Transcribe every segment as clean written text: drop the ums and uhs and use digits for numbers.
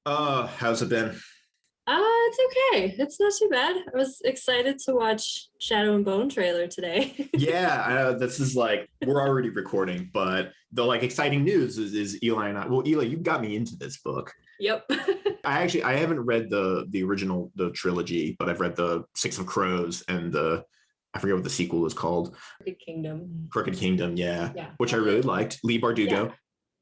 How's it been? It's okay. It's not too bad. I was excited to watch Shadow and Bone trailer today. Yeah, this is like we're already recording, but the like exciting news is Eli and I. Well, Eli, you got me into this book. Yep. I haven't read the original the trilogy, but I've read the Six of Crows and the I forget what the sequel is called. Crooked Kingdom. Crooked Kingdom, yeah, Yeah. which I really liked. Lee Yeah. Bardugo,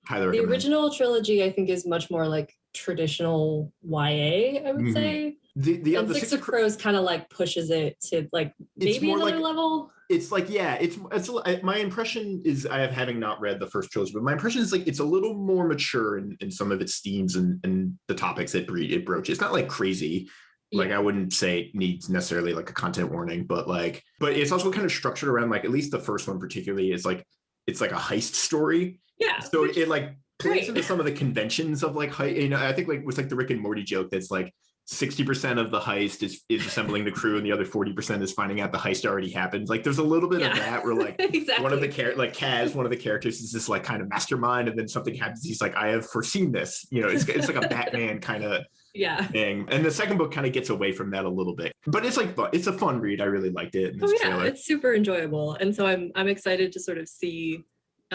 highly The recommend. original trilogy, I think, is much more like traditional YA, I would Mhm. say. The And other Six of Crows kind of like pushes it to like it's maybe more another like level. it's like yeah my impression is I have having not read the first trilogy, but my impression is like it's a little more mature in some of its themes and the topics it broaches. It's not like crazy, like Yeah. I wouldn't say it needs necessarily like a content warning, but it's also kind of structured around like at least the first one particularly is like it's like a heist story, Yeah. so it like plays Great. into some of the conventions of like I think like with like the Rick and Morty joke that's like 60% of the heist is assembling the crew and the other 40% is finding out the heist already happened. Like there's a little bit of that where like exactly. one of the like Kaz, one of the characters is this like kind of mastermind, and then something happens. He's like, I have foreseen this. It's like a Batman kind of Yeah. thing. And the second book kind of gets away from that a little bit, but it's like it's a fun read. I really liked it. Oh yeah, it's super enjoyable, and so I'm excited to sort of see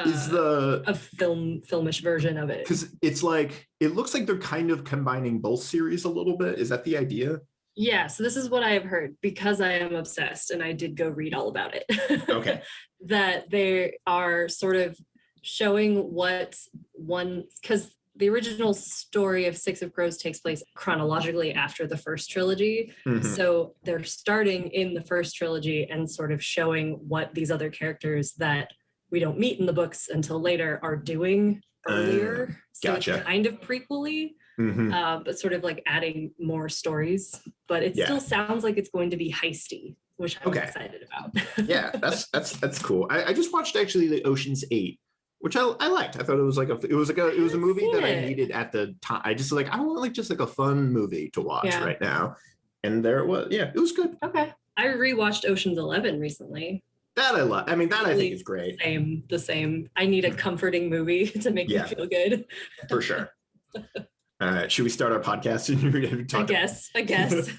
is a filmish version of it, because it's like it looks like they're kind of combining both series a little bit. Is that the idea? Yeah, so this is what I have heard because I am obsessed and I did go read all about it. Okay. That they are sort of showing what one, because the original story of Six of Crows takes place chronologically after the first trilogy. Mhm. So they're starting in the first trilogy and sort of showing what these other characters that we don't meet in the books until later are doing earlier. So Gotcha. it's kind of prequel-y. Mhm. But sort of like adding more stories. But it still sounds like it's going to be heisty, which I'm excited about. Yeah, that's cool. I just watched actually the Ocean's 8, which I liked. I thought it was like it was a movie that I needed at the time. I just like I want like just like a fun movie to watch right now, and there it was. Yeah, it was good. Okay, I rewatched Ocean's 11 recently. That I love. I mean, that I think is great. The same. I need a comforting movie to make me feel good. For sure. Should we start our podcast? I guess.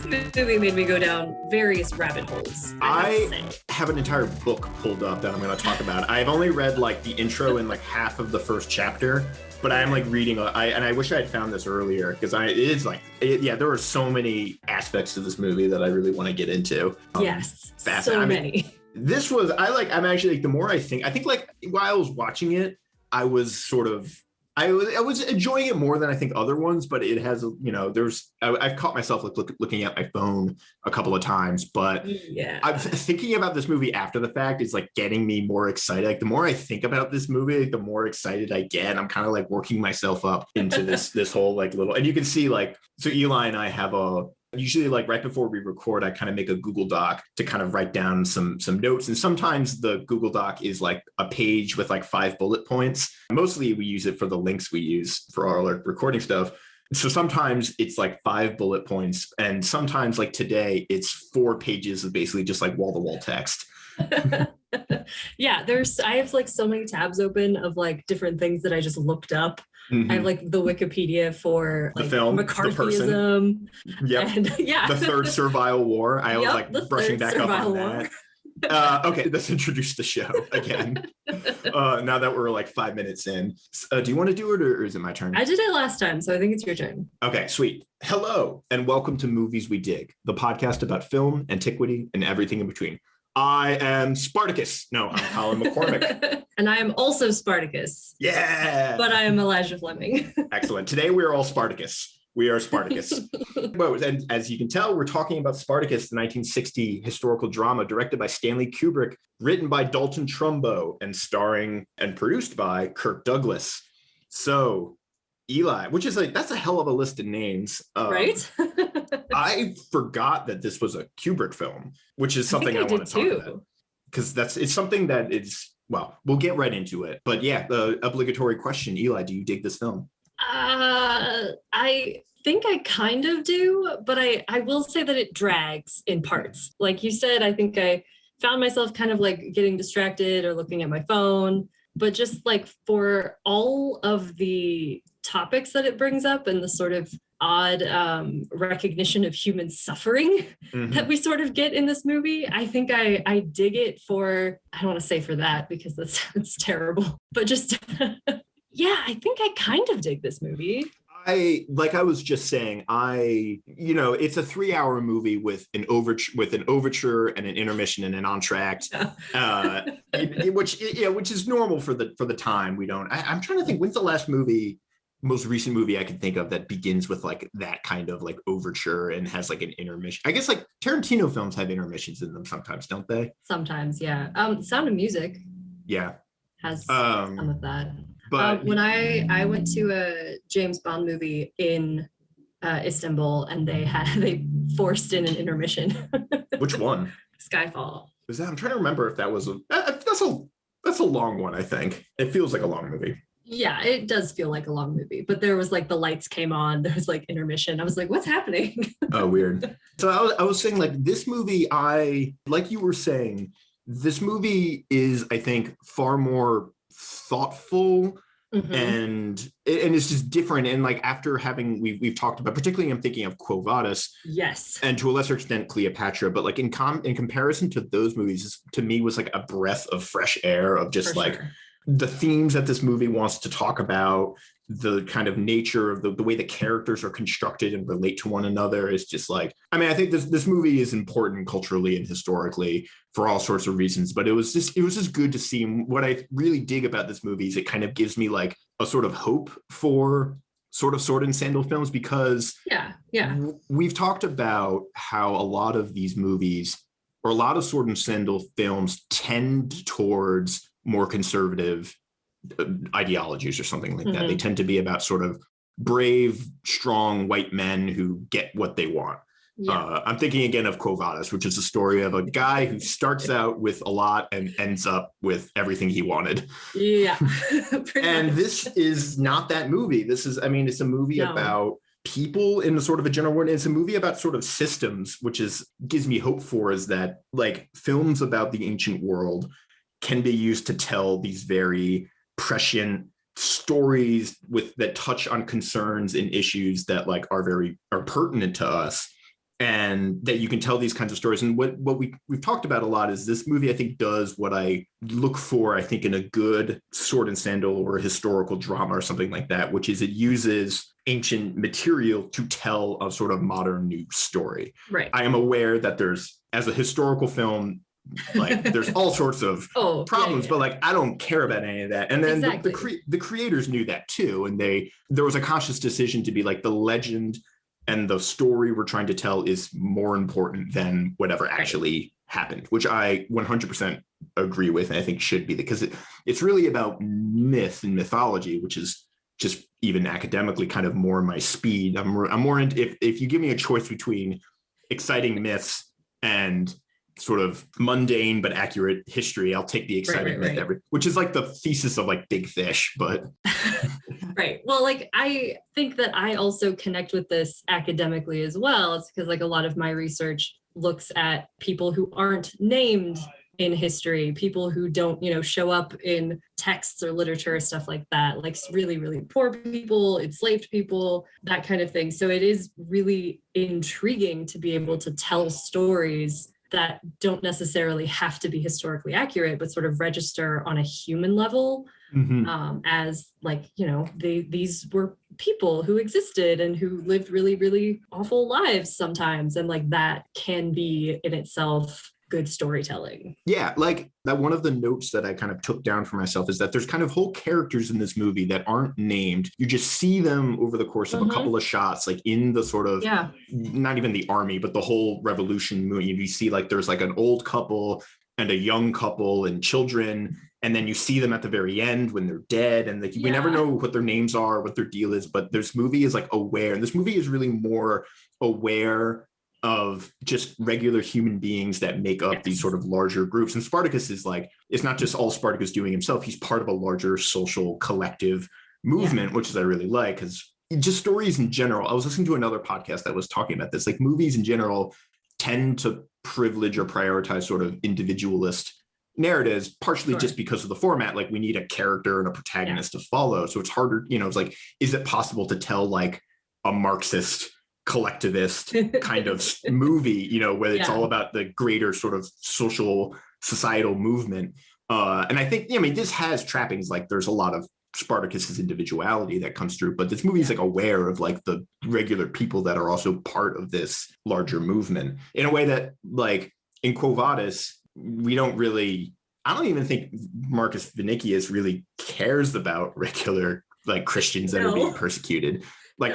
This movie made me go down various rabbit holes. I have an entire book pulled up that I'm going to talk about. I've only read like the intro and like half of the first chapter, but I am like reading. And I wish I had found this earlier because there are so many aspects to this movie that I really want to get into. Yes, so many. This was I'm actually like the more I think like while I was watching it, I was sort of. I was enjoying it more than I think other ones, but it has, I've caught myself looking at my phone a couple of times, but I'm thinking about this movie after the fact is like getting me more excited. Like the more I think about this movie, like, the more excited I get. I'm kind of like working myself up into this whole like little, and you can see like, so Eli and I have usually like right before we record, I kind of make a Google Doc to kind of write down some notes. And sometimes the Google Doc is like a page with like 5 bullet points. Mostly we use it for the links we use for all our recording stuff. So sometimes it's like 5 bullet points. And sometimes like today it's 4 pages of basically just like wall to wall text. Yeah, I have like so many tabs open of like different things that I just looked up. Mm-hmm. I have like the Wikipedia for like the film, McCarthyism. Yep. And, the Third Servile War. I was like brushing back up on that. Okay, let's introduce the show again. Now that we're like 5 minutes in, do you want to do it or is it my turn? I did it last time, so I think it's your turn. Okay, sweet. Hello, and welcome to Movies We Dig, the podcast about film, antiquity, and everything in between. I am Spartacus. No, I'm Colin McCormick. And I am also Spartacus. Yeah. But I am Elijah Fleming. Excellent. Today we are all Spartacus. We are Spartacus. Well, and as you can tell, we're talking about Spartacus, the 1960 historical drama directed by Stanley Kubrick, written by Dalton Trumbo, and starring and produced by Kirk Douglas. So, Eli, which is that's a hell of a list of names. Right? I forgot that this was a Kubrick film, which is something I want to talk about. Because it's something that is, well, we'll get right into it. But yeah, the obligatory question, Eli, do you dig this film? I think I kind of do, but I will say that it drags in parts. Like you said, I think I found myself kind of like getting distracted or looking at my phone, but just like for all of the topics that it brings up and the sort of odd recognition of human suffering that we sort of get in this movie, I think I dig it for, I don't want to say for that because that's terrible, but just yeah, I think I kind of dig this movie. I was just saying, it's a 3-hour movie with an overture and an intermission and an entr'acte, which is normal for the time. I'm trying to think, when's the most recent movie I can think of that begins with like that kind of like overture and has like an intermission. I guess like Tarantino films have intermissions in them sometimes, don't they? Sometimes, yeah. Sound of Music, yeah, has some of that. But when I went to a James Bond movie in Istanbul, and they forced in an intermission. Which one? Skyfall. Was that? I'm trying to remember if that was that's a long one. I think it feels like a long movie. Yeah, it does feel like a long movie, but there was like the lights came on, there was like intermission. I was like, what's happening? Oh, weird. So I was saying like this movie, like you were saying, this movie is, I think, far more thoughtful and it's just different. And like after having, we've talked about, particularly I'm thinking of Quo Vadis. Yes. And to a lesser extent, Cleopatra, but like in comparison to those movies, to me was like a breath of fresh air of just the themes that this movie wants to talk about, the kind of nature of the way the characters are constructed and relate to one another is just like, I mean, I think this movie is important culturally and historically for all sorts of reasons, but it was just good to see. What I really dig about this movie is it kind of gives me like a sort of hope for sort of sword and sandal films, because we've talked about how a lot of these movies or a lot of sword and sandal films tend towards more conservative ideologies or something like that. They tend to be about sort of brave, strong white men who get what they want. Yeah. I'm thinking again of Quo Vadis, which is a story of a guy who starts out with a lot and ends up with everything he wanted. Yeah. And this is not that movie. It's a movie about people in a sort of a general word. It's a movie about sort of systems, which gives me hope for is that like films about the ancient world can be used to tell these very prescient stories that touch on concerns and issues that like are pertinent to us, and that you can tell these kinds of stories. And what we've talked about a lot is this movie, I think, does what I look for, I think, in a good sword and sandal or historical drama or something like that, which is it uses ancient material to tell a sort of modern new story. Right. I am aware that as a historical film, like there's all sorts of problems, but like I don't care about any of that. And then the creators knew that too, and there was a conscious decision to be like the legend and the story we're trying to tell is more important than whatever actually happened, which I 100% agree with, and I think should be, because it's really about myth and mythology, which is just even academically kind of more my speed. I'm more into, if you give me a choice between exciting myths and sort of mundane but accurate history, I'll take the exciting myth, which is like the thesis of like Big Fish, but right. Well, like I think that I also connect with this academically as well. It's because like a lot of my research looks at people who aren't named in history, people who don't, show up in texts or literature, stuff like that, like really, really poor people, enslaved people, that kind of thing. So it is really intriguing to be able to tell stories that don't necessarily have to be historically accurate, but sort of register on a human level, as like, these were people who existed and who lived really, really awful lives sometimes. And like that can be in itself good storytelling. Yeah, like that. One of the notes that I kind of took down for myself is that there's kind of whole characters in this movie that aren't named. You just see them over the course of a couple of shots, like in the sort of, not even the army, but the whole revolution movie. You see like there's like an old couple and a young couple and children. And then you see them at the very end when they're dead. And we never know what their names are, what their deal is. But this movie is like aware. And this movie is really more aware of just regular human beings that make up these sort of larger groups. And Spartacus is like, it's not just all Spartacus doing himself. He's part of a larger social collective movement, which is I really like, because just stories in general. I was listening to another podcast that was talking about this. Like movies in general tend to privilege or prioritize sort of individualist narratives, partially just because of the format. Like we need a character and a protagonist to follow. So it's harder, it's like, is it possible to tell like a Marxist collectivist kind of movie, where it's all about the greater sort of social societal movement. And I think, this has trappings, like there's a lot of Spartacus's individuality that comes through, but this movie is like aware of like the regular people that are also part of this larger movement in a way that, like in Quo Vadis, I don't even think Marcus Vinicius really cares about regular like Christians that are being persecuted. Like,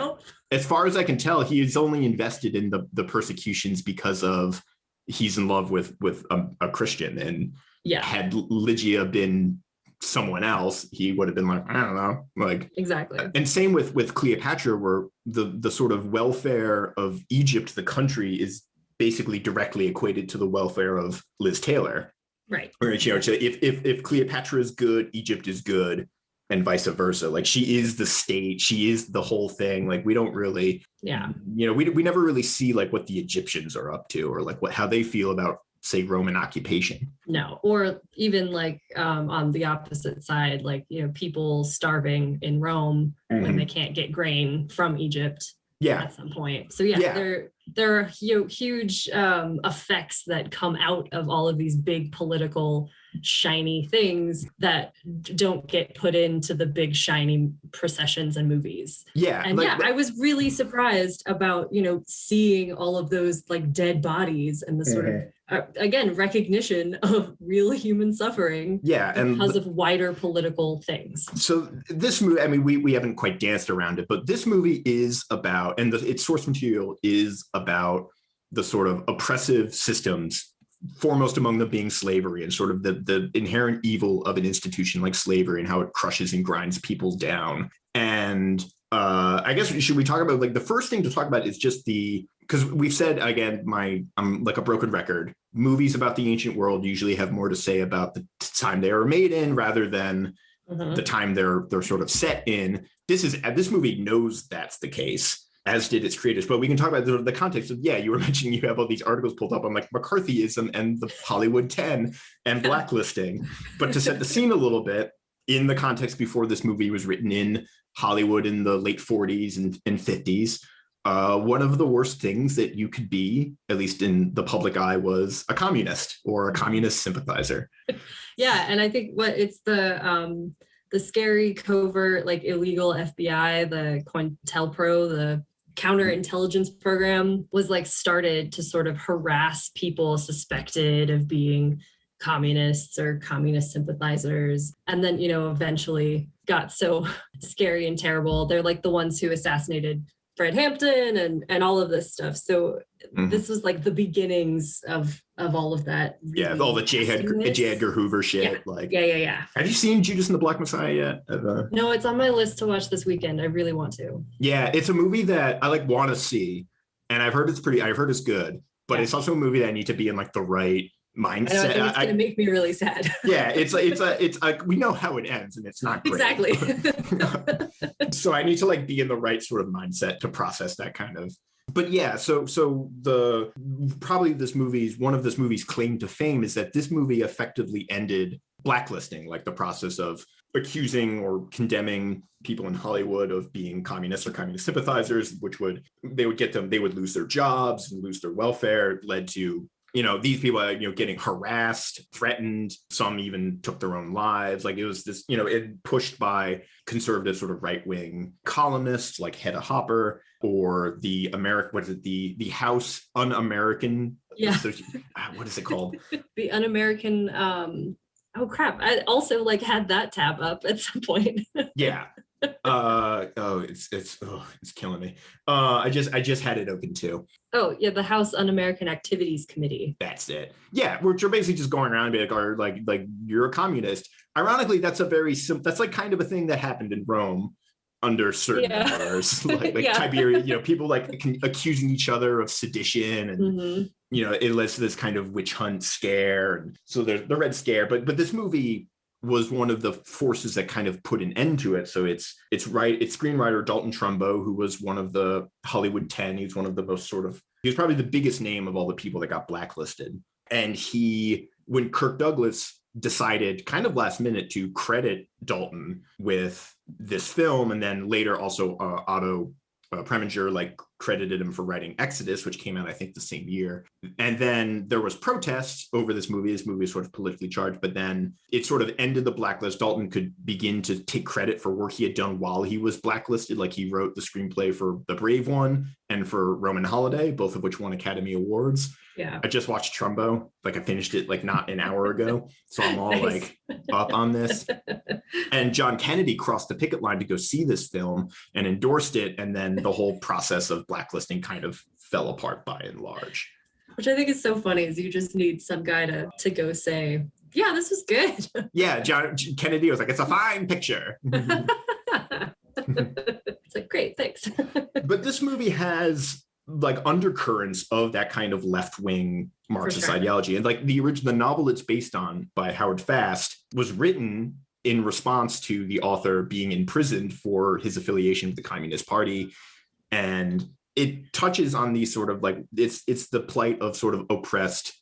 as far as I can tell, he is only invested in the persecutions because of he's in love with a Christian, and had Lygia been someone else, he would have been like, I don't know, like exactly. And same with Cleopatra, where the sort of welfare of Egypt, the country, is basically directly equated to the welfare of Liz Taylor. Right. Or, if Cleopatra is good, Egypt is good, and vice versa. Like she is the state, she is the whole thing. Like we don't really, we never really see like what the Egyptians are up to, or like how they feel about, say, Roman occupation. No, or even like on the opposite side, like, people starving in Rome when they can't get grain from Egypt at some point. So there are huge effects that come out of all of these big political shiny things that don't get put into the big shiny processions and movies. I was really surprised about seeing all of those like dead bodies and the sort of again recognition of real human suffering because of wider political things. So this movie, we haven't quite danced around it, but this movie is about, and its source material is about, the sort of oppressive systems, foremost among them being slavery, and sort of the inherent evil of an institution like slavery and how it crushes and grinds people down. And I guess, should we talk about, like, the first thing to talk about is just because we've said, again, I'm like a broken record, movies about the ancient world usually have more to say about the time they were made in rather than the time they're sort of set in. This movie knows that's the case, as did its creators. But we can talk about the context of, you were mentioning you have all these articles pulled up on like McCarthyism and the Hollywood 10 and blacklisting. But to set the scene a little bit, in the context before this movie was written in Hollywood in the late 40s and 50s, one of the worst things that you could be, at least in the public eye, was a communist or a communist sympathizer. Yeah, and I think it's the scary, covert, like illegal FBI, the COINTELPRO, the counterintelligence program, was like started to sort of harass people suspected of being communists or communist sympathizers. And then, eventually got so scary and terrible. They're like the ones who assassinated Fred Hampton and all of this stuff. So this was like the beginnings of all of that. Really, all the J. Edgar Hoover shit. Yeah. Have you seen Judas and the Black Messiah yet? No, it's on my list to watch this weekend. I really want to. Yeah, it's a movie that I want to see, and I've heard it's good, but it's also a movie that I need to be in like the right mindset. I think it's going to make me really sad. Yeah, it's like we know how it ends, and it's not great. Exactly. So I need to like be in the right sort of mindset to process that kind of. But yeah, so probably one of this movie's claim to fame is that this movie effectively ended blacklisting, like the process of accusing or condemning people in Hollywood of being communists or communist sympathizers, they would lose their jobs and lose their welfare. It led to these people, getting harassed, threatened. Some even took their own lives. Like it was this, it pushed by conservative sort of right-wing columnists like Hedda Hopper, or the House Un-American. Yeah. What is it called? The Un-American. Oh crap! I also had that tab up at some point. Yeah. It's killing me. I just had it open too. Oh yeah, the House Un-American Activities Committee. That's it. Yeah, we're basically just going around and be like you're a communist. Ironically, that's that's like kind of a thing that happened in Rome under certain emperors, like Tiberius. People accusing each other of sedition, and it led to this kind of witch hunt scare. And so there's the Red Scare, but this movie was one of the forces that kind of put an end to it. So it's screenwriter Dalton Trumbo, who was one of the Hollywood 10. He's one of the most he was probably the biggest name of all the people that got blacklisted. And when Kirk Douglas decided kind of last minute to credit Dalton with this film, and then later also Otto Preminger credited him for writing Exodus, which came out I think the same year. And then there was protests over this movie. This movie is sort of politically charged, but then it sort of ended the blacklist. Dalton could begin to take credit for work he had done while he was blacklisted. Like he wrote the screenplay for The Brave One and for Roman Holiday, both of which won Academy Awards. Yeah. I just watched Trumbo. I finished it not an hour ago. So I'm all Nice. up on this. And John Kennedy crossed the picket line to go see this film and endorsed it. And then the whole process of blacklisting kind of fell apart by and large. Which I think is so funny is you just need some guy to go say, yeah, this was good. Yeah, John Kennedy was like, it's a fine picture. It's like, great, thanks. But this movie has undercurrents of that kind of left-wing Marxist ideology. And the novel it's based on by Howard Fast was written in response to the author being imprisoned for his affiliation with the Communist Party. And it touches on these sort of it's the plight of sort of oppressed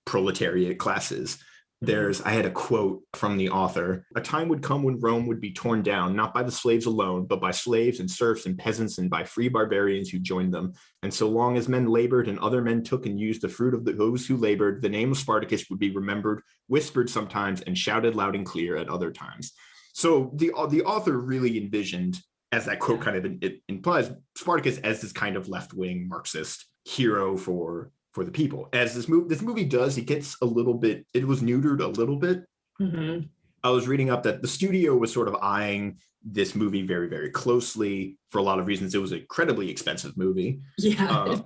proletariat classes. I had a quote from the author: "A time would come when Rome would be torn down, not by the slaves alone, but by slaves and serfs and peasants and by free barbarians who joined them. And so long as men labored and other men took and used the fruit of those who labored, the name of Spartacus would be remembered, whispered sometimes, and shouted loud and clear at other times." So the author really envisioned, as that quote kind of implies, Spartacus as this kind of left-wing Marxist hero for the people. As this movie does, it was neutered a little bit. Mm-hmm. I was reading up that the studio was sort of eyeing this movie very, very closely for a lot of reasons. It was an incredibly expensive movie. Yeah.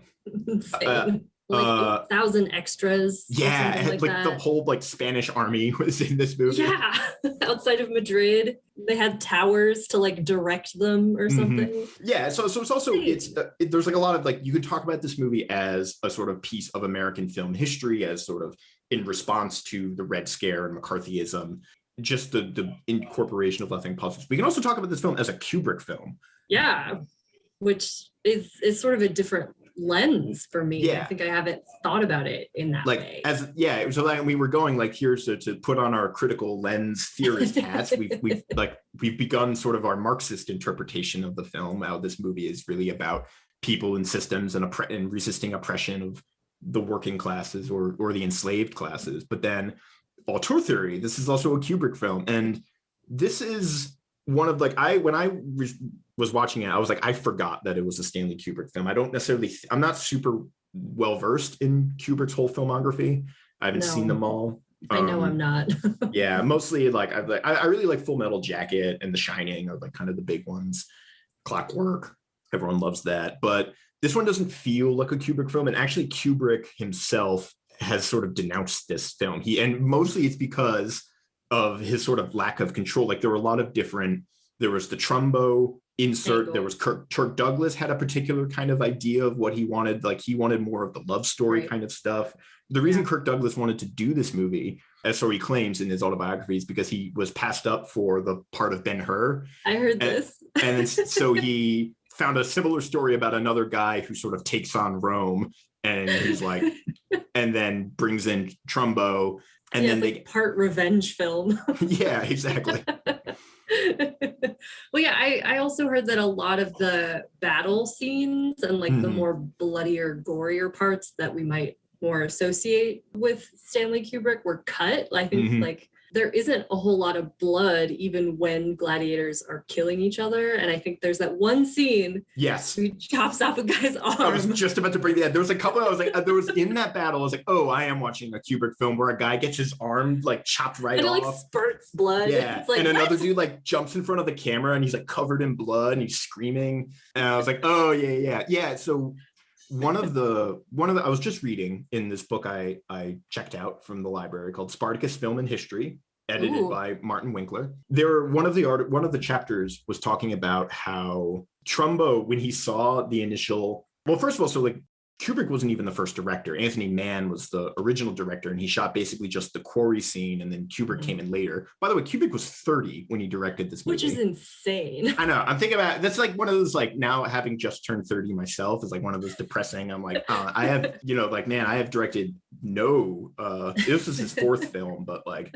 Insane. 8,000 extras. Yeah, and the whole Spanish army was in this movie. Yeah, outside of Madrid, they had towers to direct them or something. Mm-hmm. Yeah, so it's also there's a lot of you could talk about this movie as a sort of piece of American film history, as sort of in response to the Red Scare and McCarthyism, just the incorporation of left-wing politics. We can also talk about this film as a Kubrick film. Yeah, which is sort of a different lens for me. Yeah. I think I haven't thought about it in that way. So we were going here's to put on our critical lens theorist hats. We've begun sort of our Marxist interpretation of the film. How this movie is really about people and systems and resisting oppression of the working classes or the enslaved classes. But then auteur theory, this is also a Kubrick film, and this is one of when I was watching it, I was I forgot that it was a Stanley Kubrick film. I'm not super well versed in Kubrick's whole filmography. I haven't seen them all. I know I'm not. Yeah, mostly I really like Full Metal Jacket and The Shining are kind of the big ones. Clockwork, everyone loves that. But this one doesn't feel like a Kubrick film, and actually Kubrick himself has sort of denounced this film. And mostly it's because of his sort of lack of control. There were a lot of there was the Trumbo insert. There was Kirk Douglas had a particular kind of idea of what he wanted. He wanted more of the love story kind of stuff. The reason Kirk Douglas wanted to do this movie, as so he claims in his autobiography, is because he was passed up for the part of Ben-Hur. I heard this. And so he found a similar story about another guy who sort of takes on Rome, and he's and then brings in Trumbo. And then they part revenge film. Yeah, exactly. Well, yeah, I also heard that a lot of the battle scenes and the more bloodier, gorier parts that we might more associate with Stanley Kubrick were cut. I think there isn't a whole lot of blood even when gladiators are killing each other. And I think there's that one scene. Yes. He chops off a guy's arm. I was just about to bring that. There was a couple, there was in that battle, I was oh, I am watching a Kubrick film where a guy gets his arm chopped right off. And it spurts blood. Yeah. And another dude jumps in front of the camera and he's covered in blood and he's screaming. And I was oh, yeah. Yeah. So one of the I was just reading in this book I checked out from the library called Spartacus Film and History, edited by Martin Winkler. One of the chapters was talking about how Trumbo, when he saw the initial, well, first of all, so Kubrick wasn't even the first director. Anthony Mann was the original director, and he shot basically just the quarry scene, and then Kubrick came in later. By the way, Kubrick was 30 when he directed this movie. Which is insane. I know. I'm thinking about, that's like one of those, like, now having just turned 30 myself is like one of those depressing. I'm like, I have, you know, like, man, I have directed this is his fourth film, but like.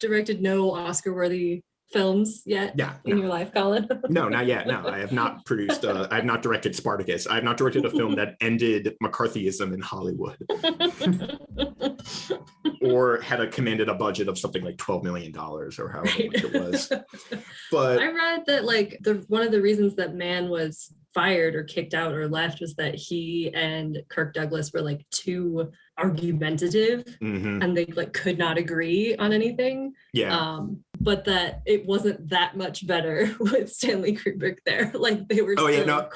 Directed no Oscar-worthy films yet in your life, Colin? No, not yet. No, I have not produced, I have not directed Spartacus. I have not directed a film that ended McCarthyism in Hollywood. Or commanded a budget of something like $12 million or however much it was. But I read that like one of the reasons that Mann was fired or kicked out or left was that he and Kirk Douglas were like too argumentative and they like could not agree on anything. But that it wasn't that much better with Stanley Kubrick there. Like they were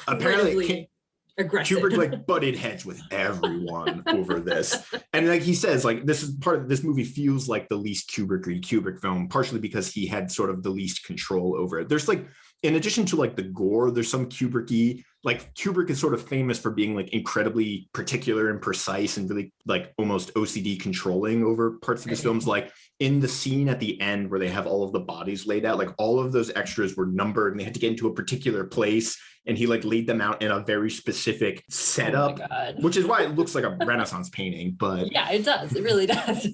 apparently aggressive. Kubrick like butted heads with everyone over this. And like he says, like this is part of this movie feels like the least Kubrick film, partially because he had sort of the least control over it. There's like, in addition to like the gore, there's some Kubrick-y, like Kubrick is sort of famous for being like incredibly particular and precise and really like almost OCD controlling over parts of his films. Like in the scene at the end where they have all of the bodies laid out, like all of those extras were numbered and they had to get into a particular place. And he like laid them out in a very specific setup, which is why it looks like a Renaissance painting. But yeah, it does. It really does.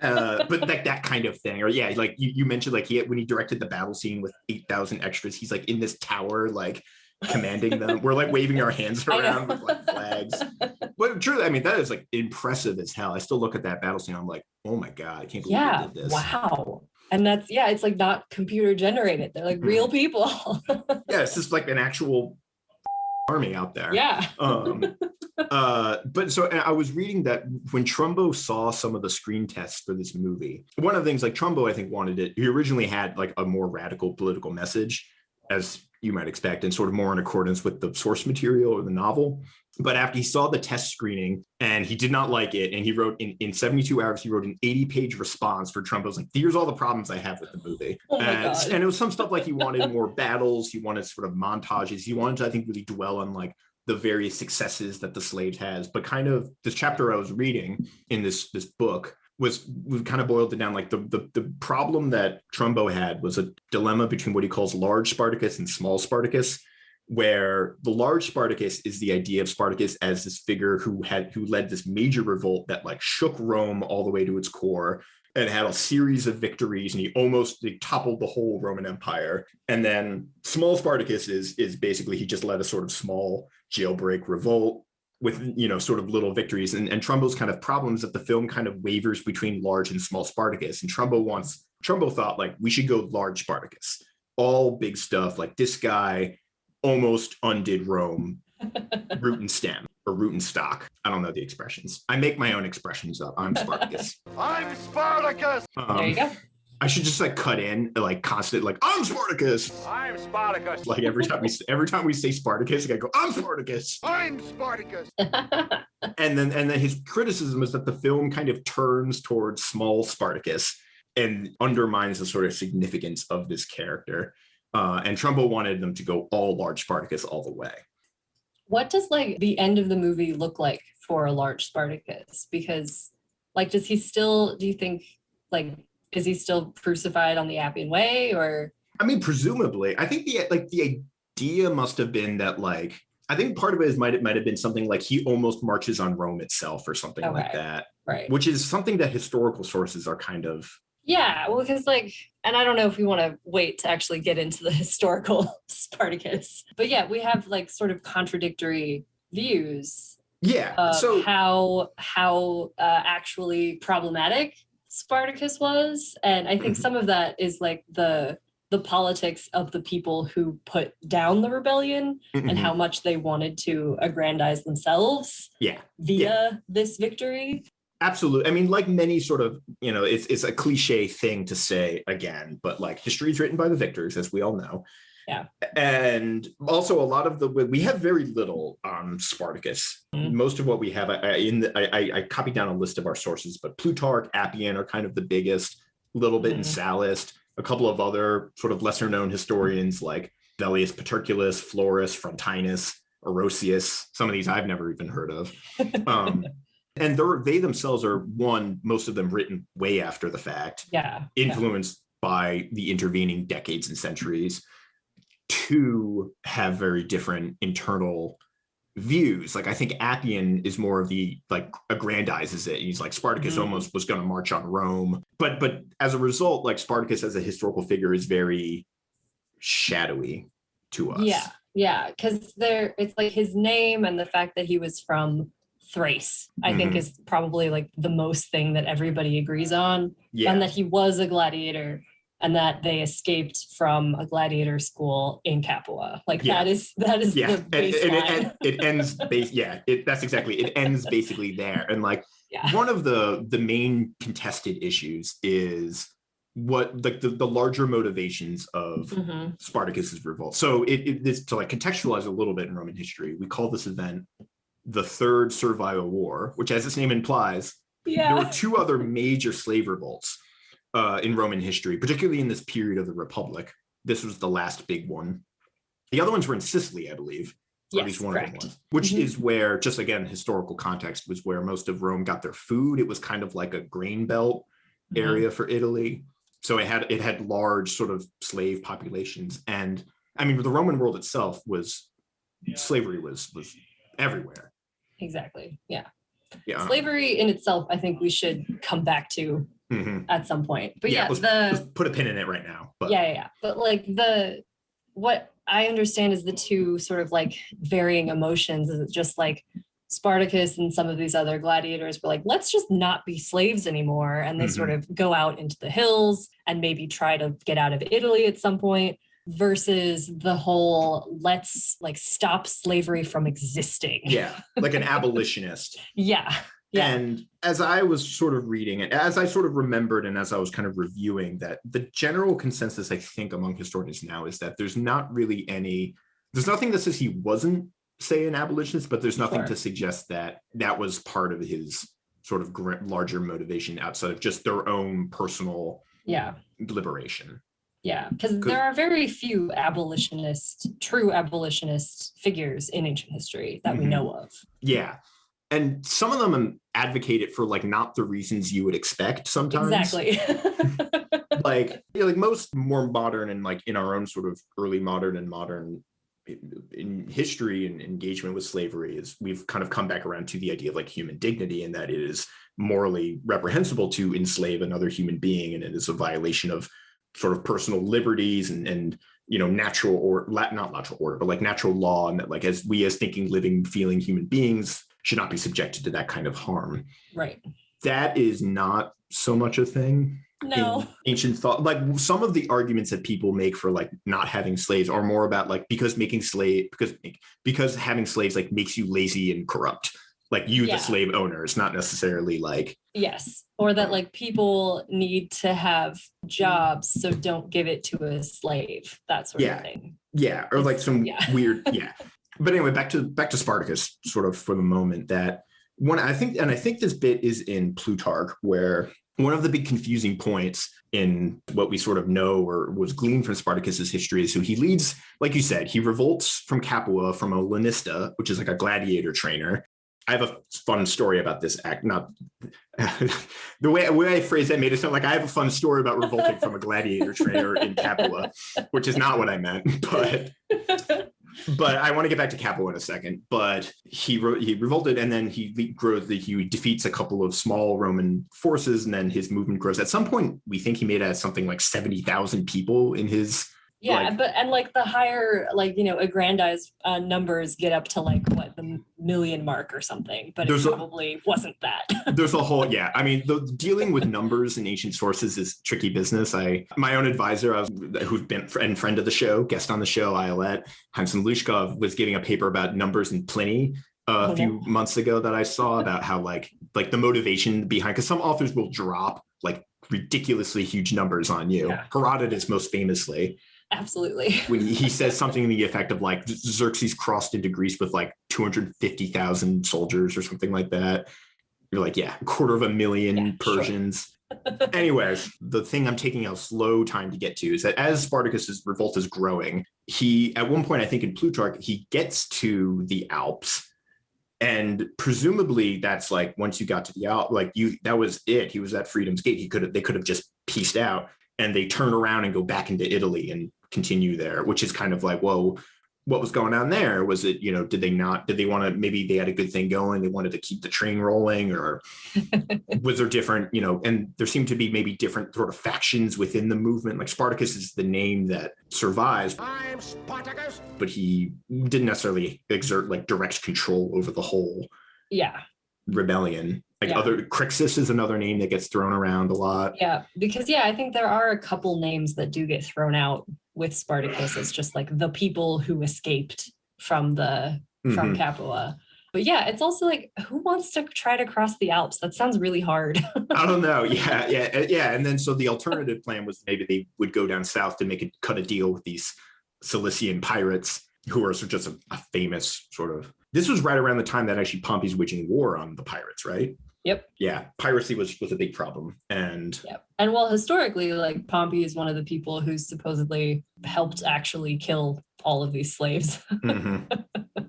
But like that kind of thing, or like you mentioned, like when he directed the battle scene with 8,000 extras, he's like in this tower, like commanding them. We're like waving our hands around with like flags. But truly, I mean, that is like impressive as hell. I still look at that battle scene. I'm like, oh my God, I can't believe they did this. Wow. And that's, it's like not computer generated. They're like real people. Yeah, it's just like an actual army out there. Yeah. But so I was reading that when Trumbo saw some of the screen tests for this movie, one of the things like Trumbo, I think, wanted it. He originally had like a more radical political message, as you might expect, and sort of more in accordance with the source material or the novel. But after he saw the test screening and he did not like it, and he wrote in 72 hours, he wrote an 80-page response for Trumbo's like, here's all the problems I have with the movie. And it was some stuff like he wanted more battles. He wanted sort of montages. He wanted to, I think, really dwell on like the various successes that the slaves has. But kind of this chapter I was reading in this book we kind of boiled it down. Like the problem that Trumbo had was a dilemma between what he calls large Spartacus and small Spartacus, where the large Spartacus is the idea of Spartacus as this figure who led this major revolt that like shook Rome all the way to its core and had a series of victories, and he toppled the whole Roman Empire. And then small Spartacus is basically he just led a sort of small jailbreak revolt with, sort of little victories. And Trumbo's kind of problems that the film kind of wavers between large and small Spartacus. And Trumbo thought like we should go large Spartacus, all big stuff. Like this guy almost undid Rome, root and stem, or root and stock. I don't know the expressions. I make my own expressions up. I'm Spartacus. I'm Spartacus. There you go. I should just like cut in like constant like I'm Spartacus. I'm Spartacus. Like every time we say Spartacus, I go I'm Spartacus. I'm Spartacus. And then his criticism is that the film kind of turns towards small Spartacus and undermines the sort of significance of this character. And Trumbo wanted them to go all large Spartacus all the way. What does like the end of the movie look like for a large Spartacus? Because like, do you think like, is he still crucified on the Appian Way, or? I mean, presumably. I think the idea must have been that like, I think part of it might have been something like he almost marches on Rome itself or something like that. Right. Which is something that historical sources are kind of. Yeah, well, because like, and I don't know if we want to wait to actually get into the historical Spartacus, but yeah, we have like sort of contradictory views. Yeah. So how actually problematic Spartacus was, and I think some of that is like the politics of the people who put down the rebellion and how much they wanted to aggrandize themselves via this victory. Absolutely. I mean, like many sort of, it's a cliche thing to say again, but like history is written by the victors, as we all know. Yeah. And also a lot of we have very little on Spartacus. Most of what we have, I copied down a list of our sources, but Plutarch, Appian are kind of the biggest, a little bit in Sallust, a couple of other sort of lesser known historians like Velleius Paterculus, Florus, Frontinus. Orosius. Some of these I've never even heard of. And they themselves are, one, most of them written way after the fact, influenced by the intervening decades and centuries. Two, have very different internal views. Like I think Appian is more of the like aggrandizes it. He's like Spartacus almost was going to march on Rome, but as a result, like Spartacus as a historical figure is very shadowy to us. Yeah, because it's like his name and the fact that he was from Thrace, I think is probably like the most thing that everybody agrees on, and that he was a gladiator and that they escaped from a gladiator school in Capua. Like that is the baseline. It ends that's exactly, it ends basically there. And like one of the main contested issues is what like the larger motivations of Spartacus's revolt. So this, to like contextualize a little bit in Roman history, we call this event the Third Servile War, which, as its name implies, there were two other major slave revolts in Roman history, particularly in this period of the Republic. This was the last big one. The other ones were in Sicily, I believe. Or at least one of them was, which is where, just again, historical context, was where most of Rome got their food. It was kind of like a grain belt area for Italy. So it had large sort of slave populations. And I mean, the Roman world itself slavery was everywhere. Exactly. Yeah. Slavery in itself, I think we should come back to at some point. But let's put a pin in it right now. But. But like what I understand is the two sort of like varying emotions. Is it just like Spartacus and some of these other gladiators were like, let's just not be slaves anymore. And they sort of go out into the hills and maybe try to get out of Italy at some point, versus the whole let's like stop slavery from existing. Yeah, like an abolitionist. Yeah. And as I was sort of reading it, as I sort of remembered and as I was kind of reviewing that, the general consensus, I think, among historians now is that there's nothing that says he wasn't, say, an abolitionist, but there's nothing to suggest that that was part of his sort of larger motivation outside of just their own personal liberation. Yeah, because there are very few true abolitionist figures in ancient history that we know of. Yeah. And some of them advocate it for like not the reasons you would expect sometimes. Exactly. like most more modern and like in our own sort of early modern and modern in history and engagement with slavery is we've kind of come back around to the idea of like human dignity, and that it is morally reprehensible to enslave another human being, and it is a violation of sort of personal liberties and natural or not natural order, but like natural law, and that like as thinking, living, feeling human beings should not be subjected to that kind of harm. Right. That is not so much a thing. No. In ancient thought, like some of the arguments that people make for like not having slaves are more about like because having slaves like makes you lazy and corrupt. Like the slave owner. It's not necessarily like or that like people need to have jobs, so don't give it to a slave. That sort of thing. Yeah, or like some weird But anyway, back to Spartacus, sort of for the moment. That one, I think this bit is in Plutarch, where one of the big confusing points in what we sort of know or was gleaned from Spartacus's history is, so he leads, like you said, he revolts from Capua from a lanista, which is like a gladiator trainer. I have a fun story about this act. Not the way I phrased that made it sound like I have a fun story about revolting from a gladiator trainer in Capua, which is not what I meant. But I want to get back to Capua in a second. But he revolted, and then he defeats a couple of small Roman forces, and then his movement grows. At some point, we think he made it something like 70,000 people in his. But the higher aggrandized numbers get up to like what the million mark or something, but it probably wasn't that. There's a whole I mean, dealing with numbers in ancient sources is tricky business. My own advisor, who's been friend of the show, guest on the show, Ayelet Hansen Lushkov, was giving a paper about numbers in Pliny a few months ago that I saw about how like the motivation behind, because some authors will drop like ridiculously huge numbers on you. Herodotus most famously. Absolutely. When he says something in the effect of like Xerxes crossed into Greece with like 250,000 soldiers or something like that. You're like, 250,000 Persians. Anyways, the thing I'm taking a slow time to get to is that as Spartacus's revolt is growing, he, at one point, I think in Plutarch, he gets to the Alps. And presumably that's like, once you got to the Alps, like that was it. He was at Freedom's Gate. They could have just pieced out, and they turn around and go back into Italy and continue there, which is kind of like, whoa, what was going on there? Was it, did they want to, maybe they had a good thing going, they wanted to keep the train rolling, or was there different, and there seemed to be maybe different sort of factions within the movement. Like Spartacus is the name that survives. I'm Spartacus. But he didn't necessarily exert like direct control over the whole rebellion. Like Crassus is another name that gets thrown around a lot. Yeah, because I think there are a couple names that do get thrown out with Spartacus. It's just like the people who escaped from Capua. But it's also like, who wants to try to cross the Alps? That sounds really hard. I don't know. Yeah. And then so the alternative plan was maybe they would go down south to cut a deal with these Cilician pirates, who are just a famous sort of. This was right around the time that actually Pompey's waging war on the pirates, right? Yep. Yeah, piracy was a big problem, and well, historically, like Pompey is one of the people who supposedly helped actually kill all of these slaves.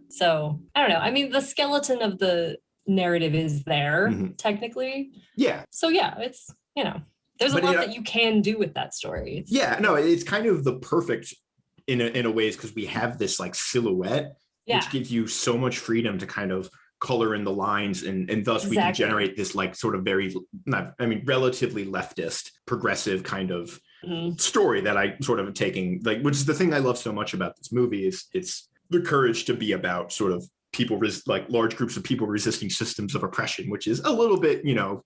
So I don't know. I mean, the skeleton of the narrative is there technically. Yeah. So it's there's a lot that you can do with that story. It's kind of the perfect in a ways, because we have this like silhouette, which gives you so much freedom to kind of color in the lines, and thus we can generate this like sort of relatively leftist progressive kind of story that I sort of am taking, like, which is the thing I love so much about this movie, is it's the courage to be about sort of people like large groups of people resisting systems of oppression, which is a little bit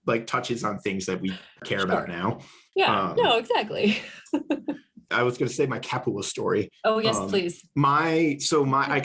like touches on things that we care about now. No, exactly. I was going to say my Capua story. Oh, yes, please. I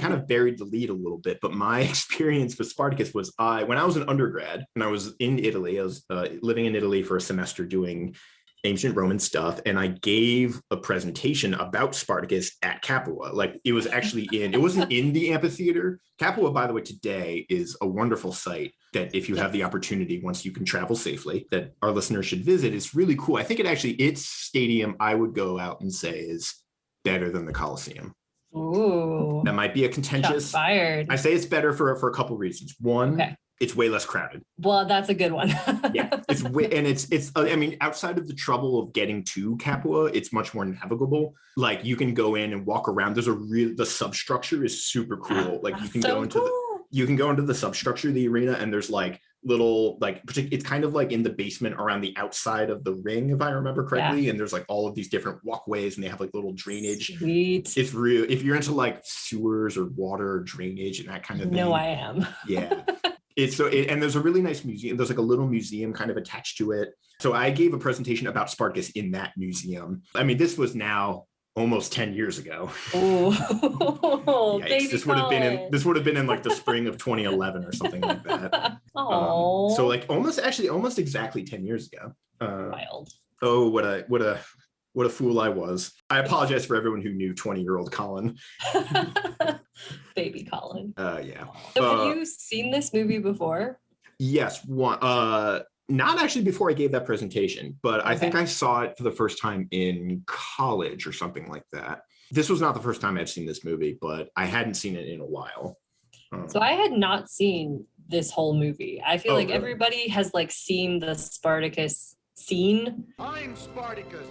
kind of buried the lead a little bit, but my experience with Spartacus was when I was an undergrad and I was in Italy. I was living in Italy for a semester doing ancient Roman stuff, and I gave a presentation about Spartacus at Capua. Like, it was actually it wasn't in the amphitheater. Capua, by the way, today is a wonderful site that if you have the opportunity, once you can travel safely, that our listeners should visit. It's really cool. I think its stadium, I would go out and say, is better than the Colosseum. Ooh. That might be a contentious. Shots fired. I say it's better for a couple reasons. One, it's way less crowded. Well, that's a good one. It's I mean, outside of the trouble of getting to Capua, it's much more navigable. Like, you can go in and walk around. The substructure is super cool. Like, you can go into the substructure of the arena, and there's like little, like, it's kind of like in the basement around the outside of the ring, if I remember correctly. And there's like all of these different walkways, and they have like little drainage. Sweet. It's real. If you're into like sewers or water or drainage and that kind of thing. No, I am. Yeah. And there's a really nice museum. There's like a little museum kind of attached to it. So I gave a presentation about Spartacus in that museum. I mean, this was now almost 10 years ago. Oh, baby this would have been in like the spring of 2011 or something like that. So like almost exactly 10 years ago. Wild. Oh, what a fool I was. I apologize for everyone who knew 20-year-old Colin. Baby Colin. Yeah. So have you seen this movie before? Yes. Not actually before I gave that presentation, but I think I saw it for the first time in college or something like that. This was not the first time I've seen this movie, but I hadn't seen it in a while. So I had not seen this whole movie. I feel like everybody has like seen the Spartacus scene. I'm Spartacus.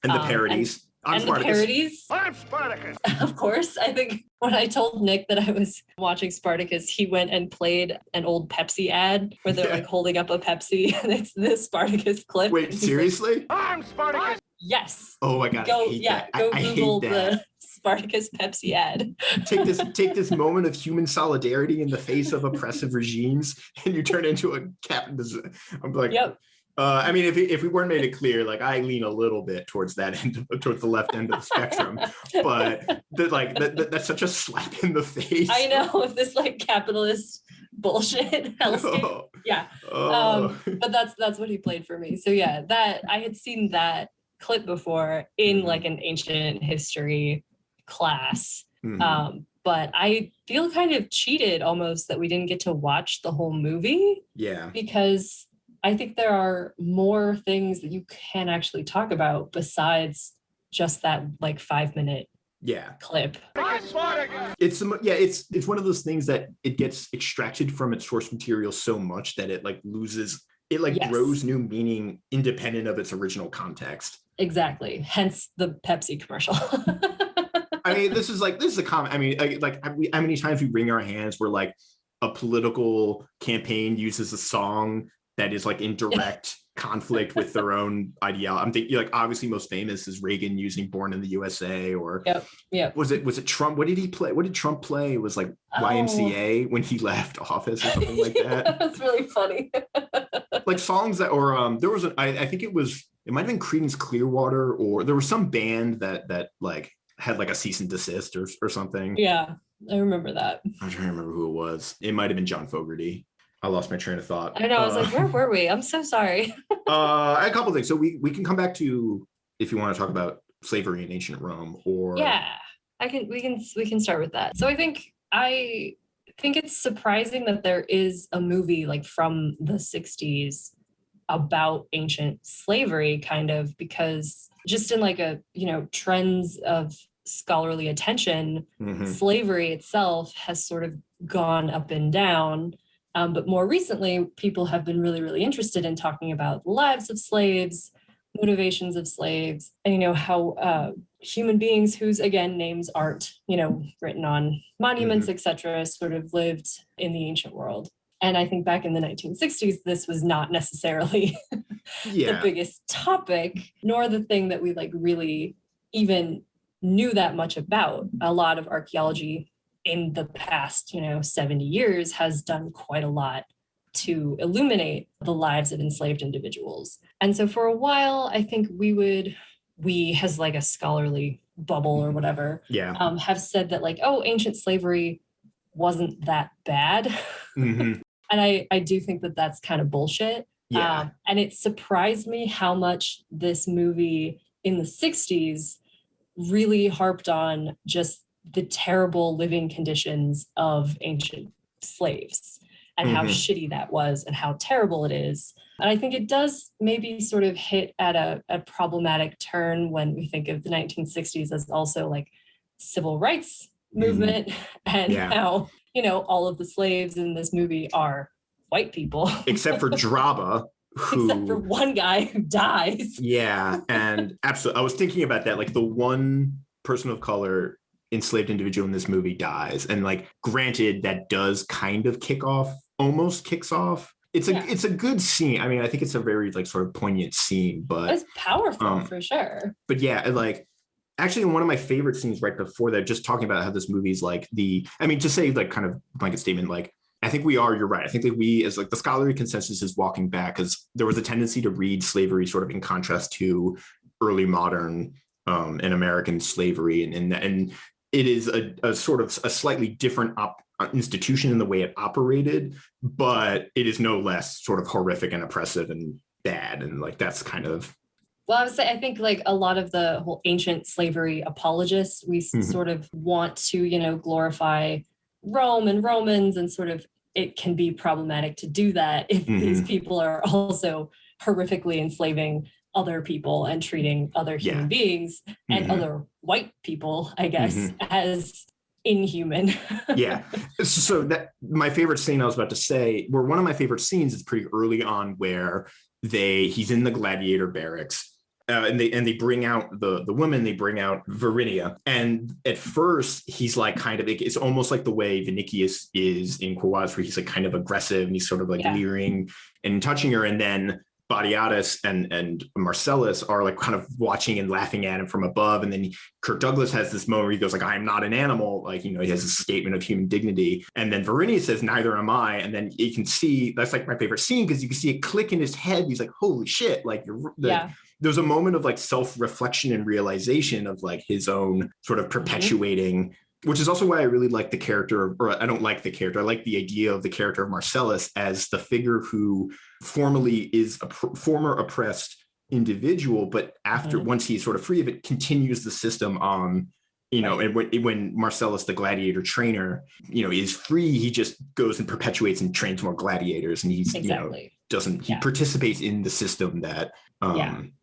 And the parodies. I'm Spartacus. Of course. I think when I told Nick that I was watching Spartacus, he went and played an old Pepsi ad where they're like holding up a Pepsi, and it's this Spartacus clip. Wait, seriously? I'm Spartacus. Yes. Oh my God. Go I Google hate that. the Spartacus Pepsi ad. Take this moment of human solidarity in the face of oppressive regimes, and you turn into a captain. I'm like, yep. I mean, if we weren't made it clear, like, I lean a little bit towards towards the left end of the spectrum, but that's such a slap in the face. I know, this like capitalist bullshit hellscape. But that's what he played for me. So yeah, that I had seen that clip before in like an ancient history class. But I feel kind of cheated almost that we didn't get to watch the whole movie. Yeah. Because I think there are more things that you can actually talk about besides just that like 5-minute clip. It's one of those things that it gets extracted from its source material so much that it like loses, it like grows new meaning independent of its original context. Exactly. Hence the Pepsi commercial. I mean, this is a comment. I mean, like how many times we wring our hands where like a political campaign uses a song that is like in direct conflict with their own ideology. I'm thinking like obviously most famous is Reagan using "Born in the USA" or was it Trump? What did he play? What did Trump play? It was like YMCA when he left office or something like that. That's really funny. Like songs that, or there was I think it might have been Creedence Clearwater, or there was some band that like had like a cease and desist or something. Yeah, I remember that. I'm trying to remember who it was. It might have been John Fogerty. I lost my train of thought. I know. I was like, where were we? I'm so sorry. A couple of things. So we can come back to, if you want to talk about slavery in ancient Rome, or we can start with that. So I think it's surprising that there is a movie like from the 60s about ancient slavery, kind of, because just in like a, trends of scholarly attention, slavery itself has sort of gone up and down. But more recently, people have been really, really interested in talking about the lives of slaves, motivations of slaves, and, how human beings whose, again, names aren't, written on monuments, etc., sort of lived in the ancient world. And I think back in the 1960s, this was not necessarily the biggest topic, nor the thing that we like really even knew that much about. A lot of archaeology in the past, 70 years has done quite a lot to illuminate the lives of enslaved individuals. And so for a while, I think we as like a scholarly bubble or whatever, have said that like, ancient slavery wasn't that bad. And I do think that that's kind of bullshit. And it surprised me how much this movie in the 60s really harped on just the terrible living conditions of ancient slaves and how shitty that was and how terrible it is. And I think it does maybe sort of hit at a problematic turn when we think of the 1960s as also like civil rights movement and how, all of the slaves in this movie are white people. Except for Draba. Except for one guy who dies. Yeah, and absolutely. I was thinking about that, like the one person of color enslaved individual in this movie dies, and like granted that does kind of almost kicks off. It's a good scene. I mean, I think it's a very like sort of poignant scene, but it's powerful for sure. But yeah, like actually one of my favorite scenes right before that, just talking about how this movie's like to say like kind of blanket statement, like I think you're right. I think that we as like the scholarly consensus is walking back, because there was a tendency to read slavery sort of in contrast to early modern and American slavery, and it is a sort of a slightly different institution in the way it operated, but it is no less sort of horrific and oppressive and bad. And like, that's kind of. Well, I think like a lot of the whole ancient slavery apologists, we sort of want to, glorify Rome and Romans, and sort of it can be problematic to do that if these people are also horrifically enslaving other people and treating other human beings and other white people, I guess, as inhuman. So that my favorite scene I was about to say, where one of my favorite scenes is pretty early on, where he's in the gladiator barracks. And they bring out the woman, they bring out Varinia. And at first he's like kind of, it's almost like the way Vinicius is in Quo Vadis, where he's like kind of aggressive and he's sort of like leering and touching her. And then Batiatus and Marcellus are like kind of watching and laughing at him from above. And then Kirk Douglas has this moment where he goes like, "I am not an animal." Like, he has a statement of human dignity. And then Varinia says, "Neither am I." And then you can see, that's like my favorite scene, because you can see it click in his head. He's like, holy shit. Like there's a moment of like self-reflection and realization of like his own sort of perpetuating, which is also why I really like the character, or I don't like the character. I like the idea of the character of Marcellus as the figure who formerly is a former oppressed individual, but once he's sort of free of it, continues the system on, and when Marcellus, the gladiator trainer, is free, he just goes and perpetuates and trains more gladiators. And he's, he participates in the system that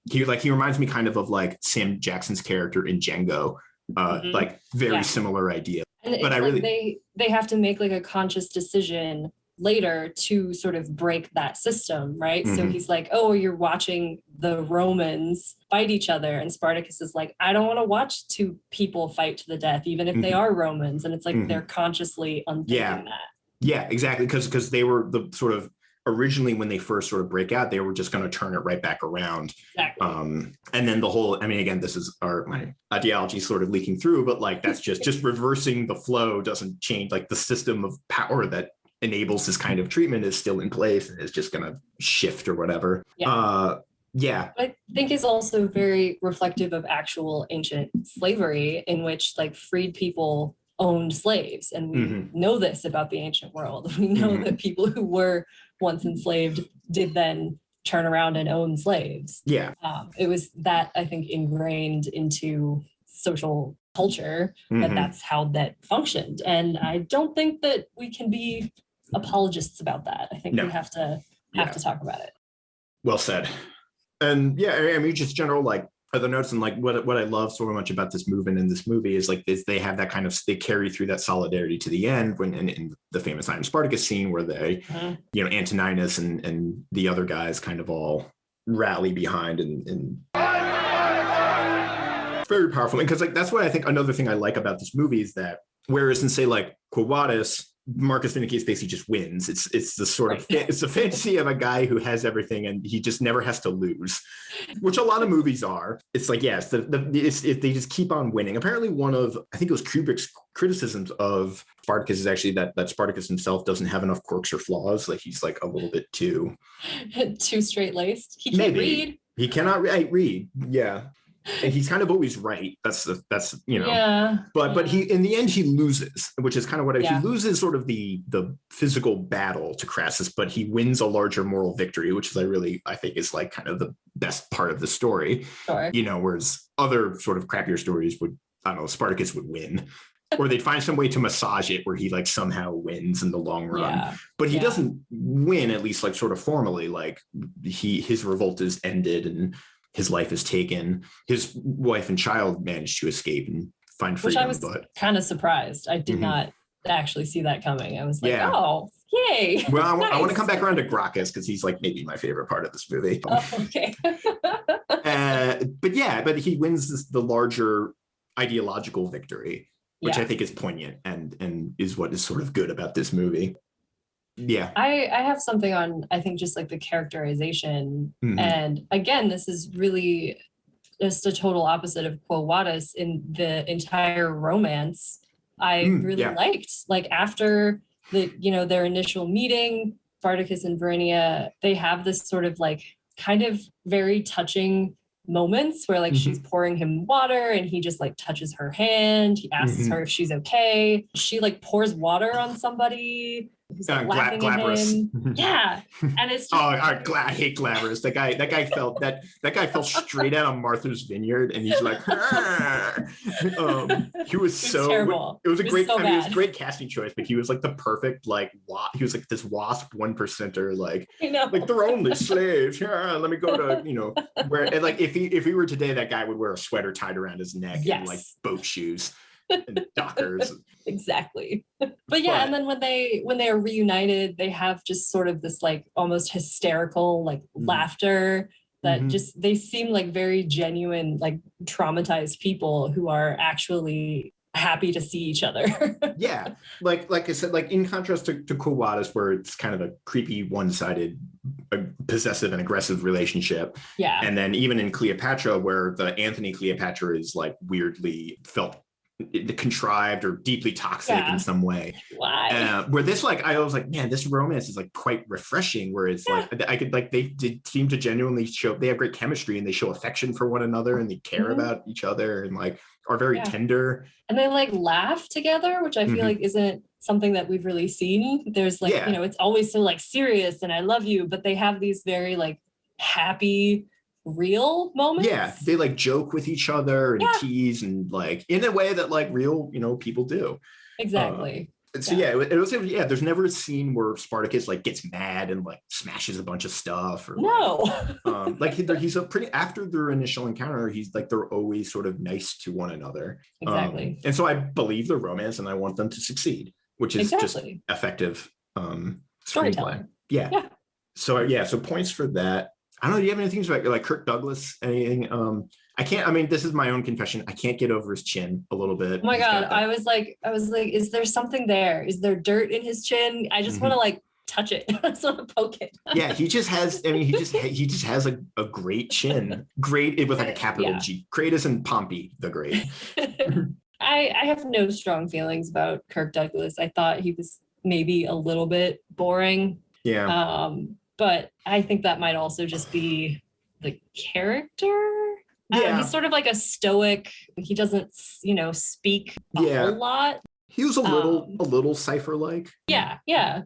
he reminds me kind of like Sam Jackson's character in Django, like very similar idea. And but they have to make like a conscious decision later to sort of break that system, right? So he's like, oh, you're watching the Romans fight each other, and Spartacus is like, I don't want to watch two people fight to the death, even if they are Romans. And it's like they're consciously unthinking that. Yeah, exactly, because they were the sort of originally when they first sort of break out, they were just going to turn it right back around. Exactly. And then the whole, I mean, again, this is my ideology sort of leaking through, but like that's just reversing the flow doesn't change. Like the system of power that enables this kind of treatment is still in place and is just going to shift or whatever. I think is also very reflective of actual ancient slavery, in which like freed people owned slaves. And we know this about the ancient world. We know that people who were once enslaved did then turn around and own slaves. Yeah. It was that, I think, ingrained into social culture, that's how that functioned. And I don't think that we can be apologists about that. I think we have to talk about it. Well said. And I mean, just general like other notes, and like what I love so much about this movement in this movie is like they have that kind of, they carry through that solidarity to the end when in the famous I Am Spartacus scene where they, Antoninus and the other guys kind of all rally behind and very powerful. Because like that's what I think another thing I like about this movie is that whereas in say like Quo Vadis, Marcus Vinicius basically just wins. It's the sort of it's a fantasy of a guy who has everything and he just never has to lose, which a lot of movies are. It's like yes, they just keep on winning. Apparently, one of I think it was Kubrick's criticisms of Spartacus is actually that Spartacus himself doesn't have enough quirks or flaws. Like he's like a little bit too straight laced. He can't read. He cannot read. Yeah. And he's kind of always right. That's But he in the end he loses, which is kind of what he loses sort of the physical battle to Crassus, but he wins a larger moral victory, which is I think is like kind of the best part of the story. Sure. Whereas other sort of crappier stories would, I don't know, Spartacus would win. Or they'd find some way to massage it where he like somehow wins in the long run. Yeah. But he doesn't win, at least like sort of formally, like his revolt is ended and his life is taken. His wife and child managed to escape and find freedom. Which I was kind of surprised. I did not actually see that coming. I was like, oh, yay. Well, I want to come back around to Gracchus because he's like maybe my favorite part of this movie. Oh, okay. But he wins the larger ideological victory, which I think is poignant and is what is sort of good about this movie. Yeah. I have something on, I think, just like the characterization. And again, this is really just a total opposite of Quo Vadis in the entire romance. I really liked, like after their initial meeting, Spartacus and Verinia, they have this sort of like kind of very touching moments where like she's pouring him water and he just like touches her hand. He asks her if she's okay. She like pours water on somebody. Who's like Glabrous. Yeah. And it's just I hate Glabrous. That guy fell straight out of Martha's Vineyard and he's like he was so terrible. It was a great it was a great casting choice, but he was like the perfect like he was like this wasp 1%er, like they're only slaves. Yeah, let me go to where, and like if he were today, that guy would wear a sweater tied around his neck and like boat shoes and dockers. Exactly. But and then when they are reunited, they have just sort of this like almost hysterical like laughter that just, they seem like very genuine, like traumatized people who are actually happy to see each other. Yeah. Like I said, like in contrast to Quo Vadis, where it's kind of a creepy, one-sided, possessive and aggressive relationship. Yeah. And then even in Cleopatra, where the Anthony Cleopatra is like weirdly felt contrived or deeply toxic in some way. Why? Where this, like, I was like, man, this romance is like quite refreshing. Where it's like I could like they did seem to genuinely show they have great chemistry and they show affection for one another and they care about each other and like are very tender. And they like laugh together, which I feel like isn't something that we've really seen. There's like it's always so like serious and I love you, but they have these very like happy real moments. Yeah, they like joke with each other and tease and like in a way that like real people do. Exactly. So it was there's never a scene where Spartacus like gets mad and like smashes a bunch of stuff or like he's a pretty, after their initial encounter, he's like, they're always sort of nice to one another. Exactly. And so I believe the romance and I want them to succeed, which is just effective storytelling. Yeah. So points for that. I don't know, do you have anything about like Kirk Douglas, anything? This is my own confession. I can't get over his chin a little bit. Oh my God. I was like, is there something there? Is there dirt in his chin? I just want to like touch it. I just want to poke it. Yeah, he just has a great chin. Great with like a capital G. Great as in Pompey the Great. I have no strong feelings about Kirk Douglas. I thought he was maybe a little bit boring. Yeah. But I think that might also just be the character. He's sort of like a stoic. He doesn't, speak a whole lot. He was a little Cypher-like. Yeah.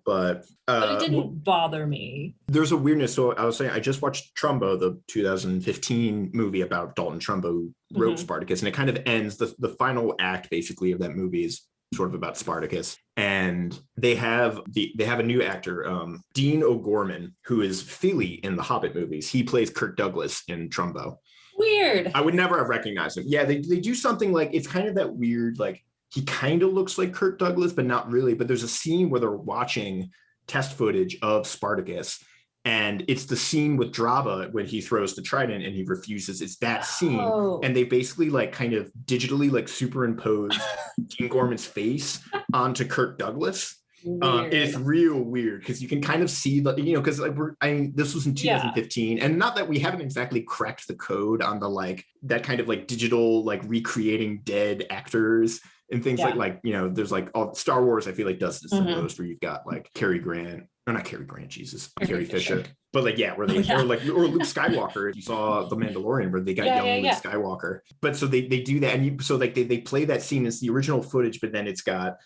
But it didn't bother me. There's a weirdness. So I was saying, I just watched Trumbo, the 2015 movie about Dalton Trumbo, who wrote Spartacus, and it kind of ends, the final act basically of that movie is sort of about Spartacus. And they have a new actor, Dean O'Gorman, who is Philly in the Hobbit movies. He plays Kirk Douglas in Trumbo. Weird. I would never have recognized him. Yeah, they do something like, it's kind of that weird, like he kind of looks like Kirk Douglas, but not really. But there's a scene where they're watching test footage of Spartacus, and it's the scene with Draba when he throws the trident and he refuses. It's that scene. And they basically like kind of digitally like superimpose Dean Gorman's face onto Kirk Douglas. It's real weird because you can kind of see the, because like this was in 2015, and not that we haven't exactly cracked the code on the like that kind of like digital like recreating dead actors and things like there's like all Star Wars, I feel like does this the most, where you've got like Carrie Fisher, but like or Luke Skywalker. If you saw The Mandalorian, where they got young Luke Skywalker, but so they do that, and they play that scene as the original footage, but then it's got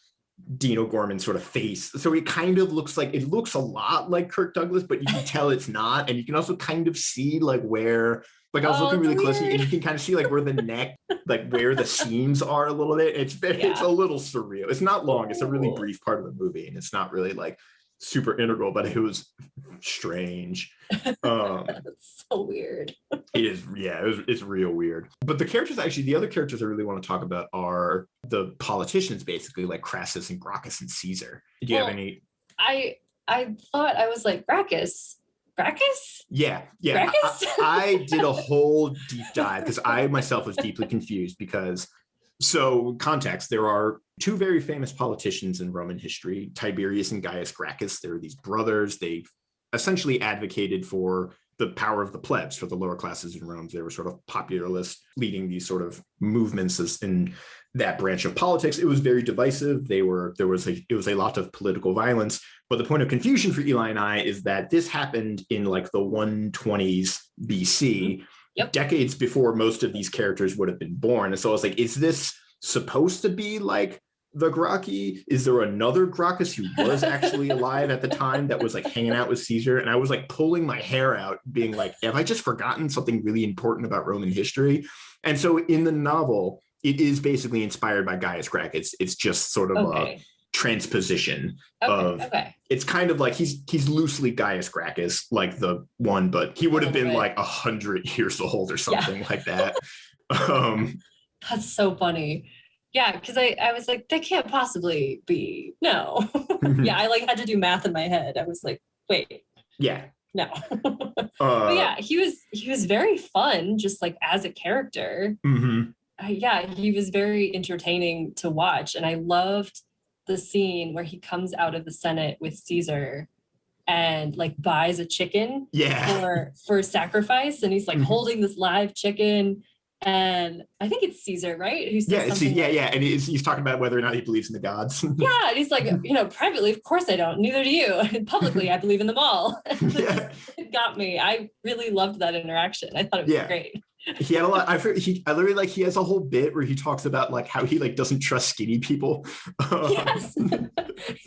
Dean O'Gorman's sort of face, so it kind of looks a lot like Kirk Douglas, but you can tell it's not, and you can also kind of see like where, like I was looking really closely, and you can kind of see like where the neck, like where the seams are a little bit. It's a little surreal. It's not long. It's a really brief part of the movie, and it's not really like super integral, but it was strange. That's so weird. It is, it's real weird. But the other characters I really want to talk about are the politicians, basically, like Crassus and Gracchus and Caesar. Do you have any? I thought I was like Gracchus. Yeah. Gracchus? I did a whole deep dive because I myself was deeply confused so context, there are two very famous politicians in Roman history, Tiberius and Gaius Gracchus. They're these brothers. They essentially advocated for the power of the plebs, for the lower classes in Rome. They were sort of popularists, leading these sort of movements in that branch of politics. It was very divisive. It was a lot of political violence. But the point of confusion for Eli and I is that this happened in like the 120s BC. Decades before most of these characters would have been born. And so I was like, is this supposed to be like the Gracchi? Is there another Gracchus who was actually alive at the time that was like hanging out with Caesar? And I was like pulling my hair out, being like, have I just forgotten something really important about Roman history? And so in the novel, it is basically inspired by Gaius Gracchus. It's just sort of a transposition it's kind of like he's loosely Gaius Gracchus, like the one, but he would have been like 100 years old or something like that. That's so funny. Yeah, because I was like, that can't possibly be. No. I like had to do math in my head. I was like, wait. Yeah. No. But yeah, he was very fun, just like as a character. He was very entertaining to watch, and I loved the scene where he comes out of the Senate with Caesar and like buys a chicken for sacrifice, and he's like holding this live chicken, and I think it's Caesar, right? Who says and he's talking about whether or not he believes in the gods. And he's like, privately, of course I don't, neither do you. And publicly, I believe in them all. It got me. I really loved that interaction. I thought it was great. He had a lot. I literally like he has a whole bit where he talks about like how he like doesn't trust skinny people. Yes,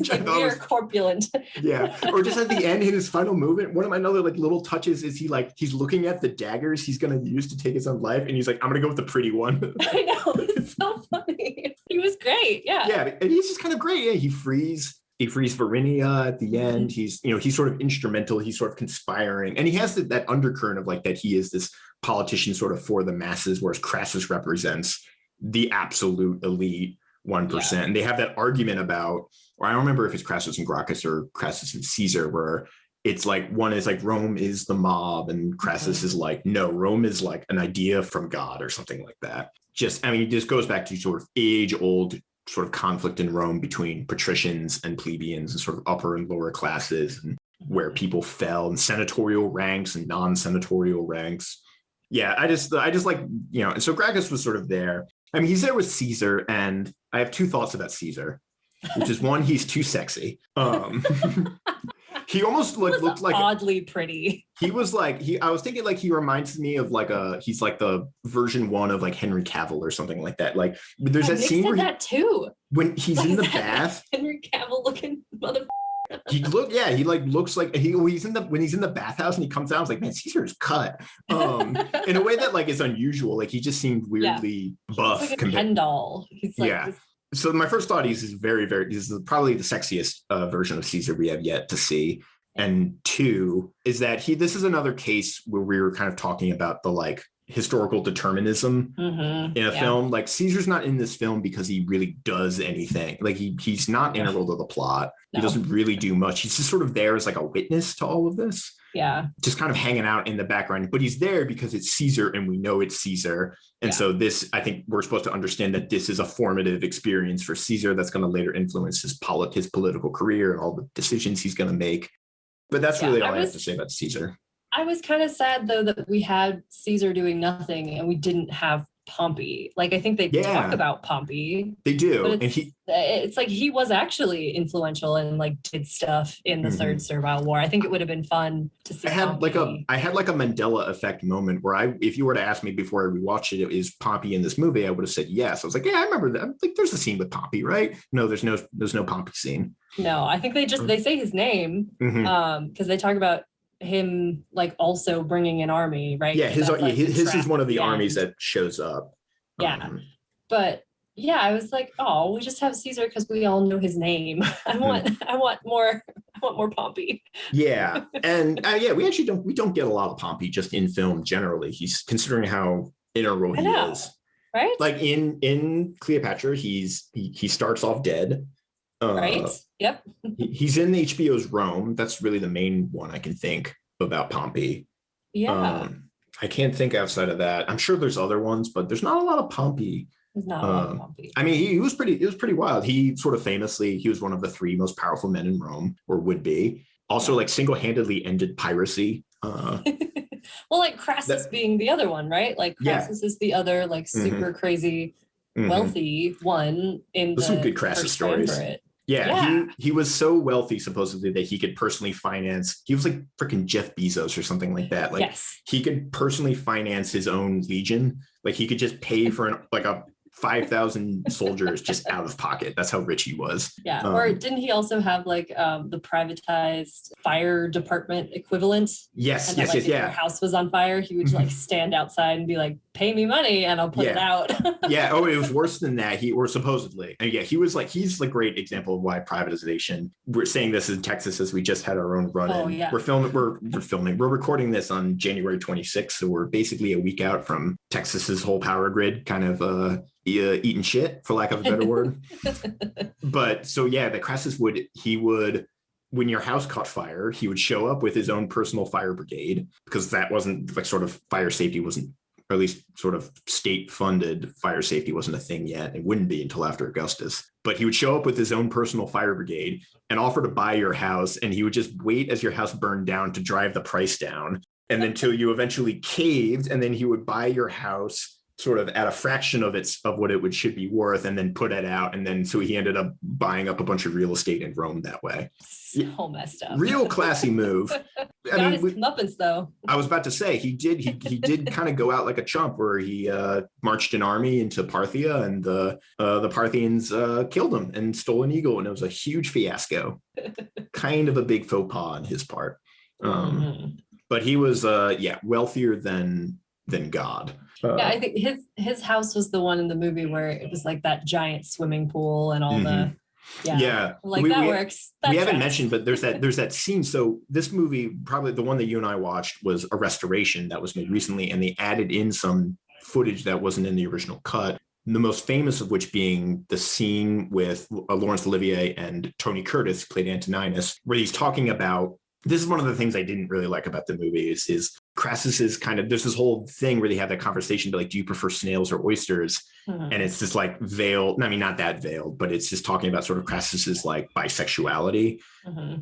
Which I Like, thought we are was, corpulent. yeah. Or just at the end in his final movement, one of my other like little touches is he's looking at the daggers he's gonna use to take his own life, and he's like, I'm gonna go with the pretty one. I know, it's so funny. He was great. Yeah. Yeah, and he's just kind of great. Yeah, he frees Varinia at the end. He's sort of instrumental. He's sort of conspiring, and he has that undercurrent of like that he is this politician sort of for the masses, whereas Crassus represents the absolute elite 1%. And they have that argument about, or I don't remember if it's Crassus and Gracchus or Crassus and Caesar, where it's like one is like Rome is the mob, and Crassus is like, no, Rome is like an idea from God or something like that. It just goes back to sort of age-old sort of conflict in Rome between patricians and plebeians and sort of upper and lower classes, and where people fell in senatorial ranks and non-senatorial ranks. Yeah, I just like, and so Gracchus was sort of there. I mean, he's there with Caesar, and I have two thoughts about Caesar, which is one, he's too sexy. He almost looked like oddly pretty. He was like, I was thinking like he reminds me of like he's like the version 1 of like Henry Cavill or something like that. Like there's that scene where that too. When he's in the bath, Henry Cavill looking mother. He looks like when he's in the bathhouse and he comes out, I was like, man, Caesar's cut. In a way that like is unusual. Like he just seemed weirdly buff. He's like a Ken doll. He's like, yeah. So my first thought is probably the sexiest version of Caesar we have yet to see. And 2 is that this is another case where we were kind of talking about the like historical determinism in a film. Like Caesar's not in this film because he really does anything. Like he's not integral to the plot. No. He doesn't really do much. He's just sort of there as like a witness to all of this. Yeah. Just kind of hanging out in the background, but he's there because it's Caesar and we know it's Caesar. And so this, I think we're supposed to understand that this is a formative experience for Caesar that's going to later influence his political career and all the decisions he's going to make. But that's really all I have to say about Caesar. I was kind of sad though that we had Caesar doing nothing and we didn't have Pompey. Like I think they talk about Pompey. They do. And it's like he was actually influential and like did stuff in the Third Servile War. I think it would have been fun to see. I had like a Mandela effect moment where if you were to ask me before I rewatched it, is Pompey in this movie? I would have said yes. I was like, yeah, I remember that. I'm like, there's a scene with Pompey, right? No, there's no Pompey scene. No, I think they say his name because they talk about him like also bringing an army, right? Yeah, his is one of the armies that shows up. Yeah, but yeah, I was like, oh, we just have Caesar because we all know his name. I want more Pompey. Yeah, and we don't get a lot of Pompey just in film generally. He's considering how integral he is, right? Like in Cleopatra, he starts off dead. Right. Yep. He's in HBO's Rome. That's really the main one I can think about Pompey. Yeah. I can't think outside of that. I'm sure there's other ones, but there's not a lot of Pompey. There's not a lot of Pompey. I mean, it was pretty wild. He sort of famously, he was one of the 3 most powerful men in Rome, or would be. Also, like single-handedly ended piracy. Well, like Crassus being the other one, right? Like Crassus is the other like super crazy wealthy one in There's some good Crassus stories. Yeah, he was so wealthy supposedly that he could personally finance. He was like freaking Jeff Bezos or something like that. Like he could personally finance his own legion. Like he could just pay for a 5,000 soldiers just out of pocket. That's how rich he was. Yeah. Or didn't he also have like the privatized fire department equivalent? Yes. And if your house was on fire, he would like stand outside and be like, pay me money and I'll put it out. Yeah. Oh, it was worse than that. Supposedly. And yeah, he's a great example of why privatization. We're saying this in Texas as we just had our own run. Oh, yeah. We're recording this on January 26th. So we're basically a week out from Texas's whole power grid kind of eating shit, for lack of a better word. But so yeah, the Crassus would when your house caught fire, he would show up with his own personal fire brigade, because that wasn't like sort of fire safety wasn't, or at least sort of state funded fire safety wasn't a thing yet. It wouldn't be until after Augustus. But he would show up with his own personal fire brigade and offer to buy your house, and he would just wait as your house burned down to drive the price down, and until you eventually caved, and then he would buy your house sort of at a fraction of what it should be worth, and then put it out. And then so he ended up buying up a bunch of real estate in Rome that way. So messed up. Real classy move. Got his comeuppance though. I was about to say he did kind of go out like a chump, where he marched an army into Parthia, and the Parthians killed him and stole an eagle, and it was a huge fiasco. Kind of a big faux pas on his part. But he was wealthier than God. Yeah, I think his house was the one in the movie where it was like that giant swimming pool and all the like that works. That we haven't mentioned, but there's that scene. So this movie, probably the one that you and I watched, was a restoration that was made recently, and they added in some footage that wasn't in the original cut. The most famous of which being the scene with Laurence Olivier and Tony Curtis, who played Antoninus, where he's talking about. This is one of the things I didn't really like about the movie is Crassus is kind of, there's this whole thing where they have that conversation, like, do you prefer snails or oysters? And it's just like veiled, I mean, not that veiled, but it's just talking about sort of Crassus's like bisexuality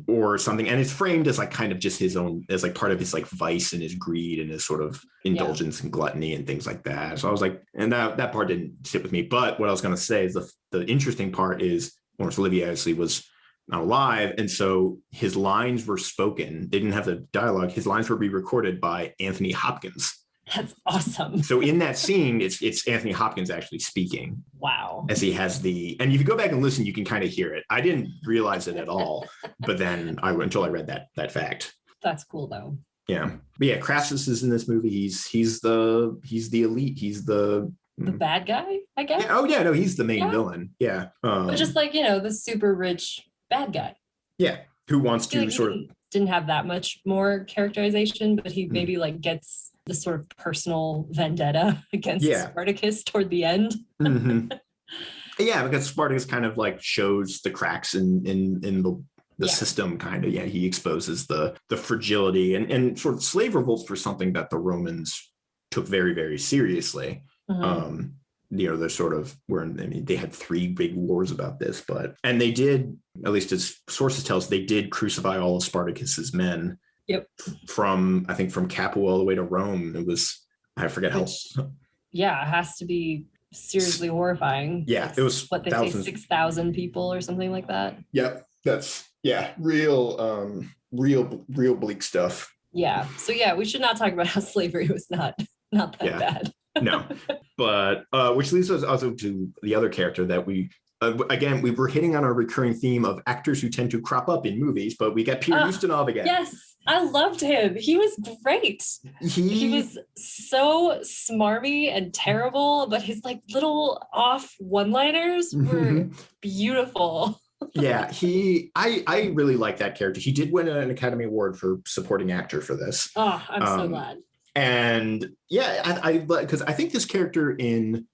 or something. And it's framed as like kind of just his own, as like part of his like vice and his greed and his sort of indulgence and gluttony and things like that. So I was like, and that part didn't sit with me. But what I was going to say is the interesting part is Laurence Olivier obviously was not alive, and so his lines were spoken. They didn't have the dialogue. His lines were re-recorded by Anthony Hopkins. That's awesome. So in that scene, it's Anthony Hopkins actually speaking. Wow. As he has and if you go back and listen, you can kind of hear it. I didn't realize it at all, but then until I read that fact. That's cool though. Yeah, but yeah, Crassus is in this movie. He's the elite. He's the bad guy, I guess. Yeah, oh yeah, no, he's the main villain. Yeah, but just like the super rich bad guy. Yeah, who wants to like sort of didn't have that much more characterization, but he maybe like gets the sort of personal vendetta against Spartacus toward the end. Yeah, because Spartacus kind of like shows the cracks in the system, kind of. Yeah, he exposes the fragility and sort of slave revolts for something that the Romans took very, very seriously. They're sort of they had 3 big wars about this, and they did, at least as sources tell us, they did crucify all of Spartacus's men. Yep. From Capua all the way to Rome. It was, I forget how. Yeah, it has to be seriously horrifying. Yeah, it was what they say, 6,000 people or something like that. Yep, that's real bleak stuff. Yeah. So we should not talk about how slavery was not that bad. No, but which leads us also to the other character that we were hitting on a recurring theme of actors who tend to crop up in movies, but we got Peter Ustinov again. Yes, I loved him. He was great. He was so smarmy and terrible, but his like little off one-liners were beautiful. Yeah, I really like that character. He did win an Academy Award for supporting actor for this. Oh, I'm so glad. And because I think this character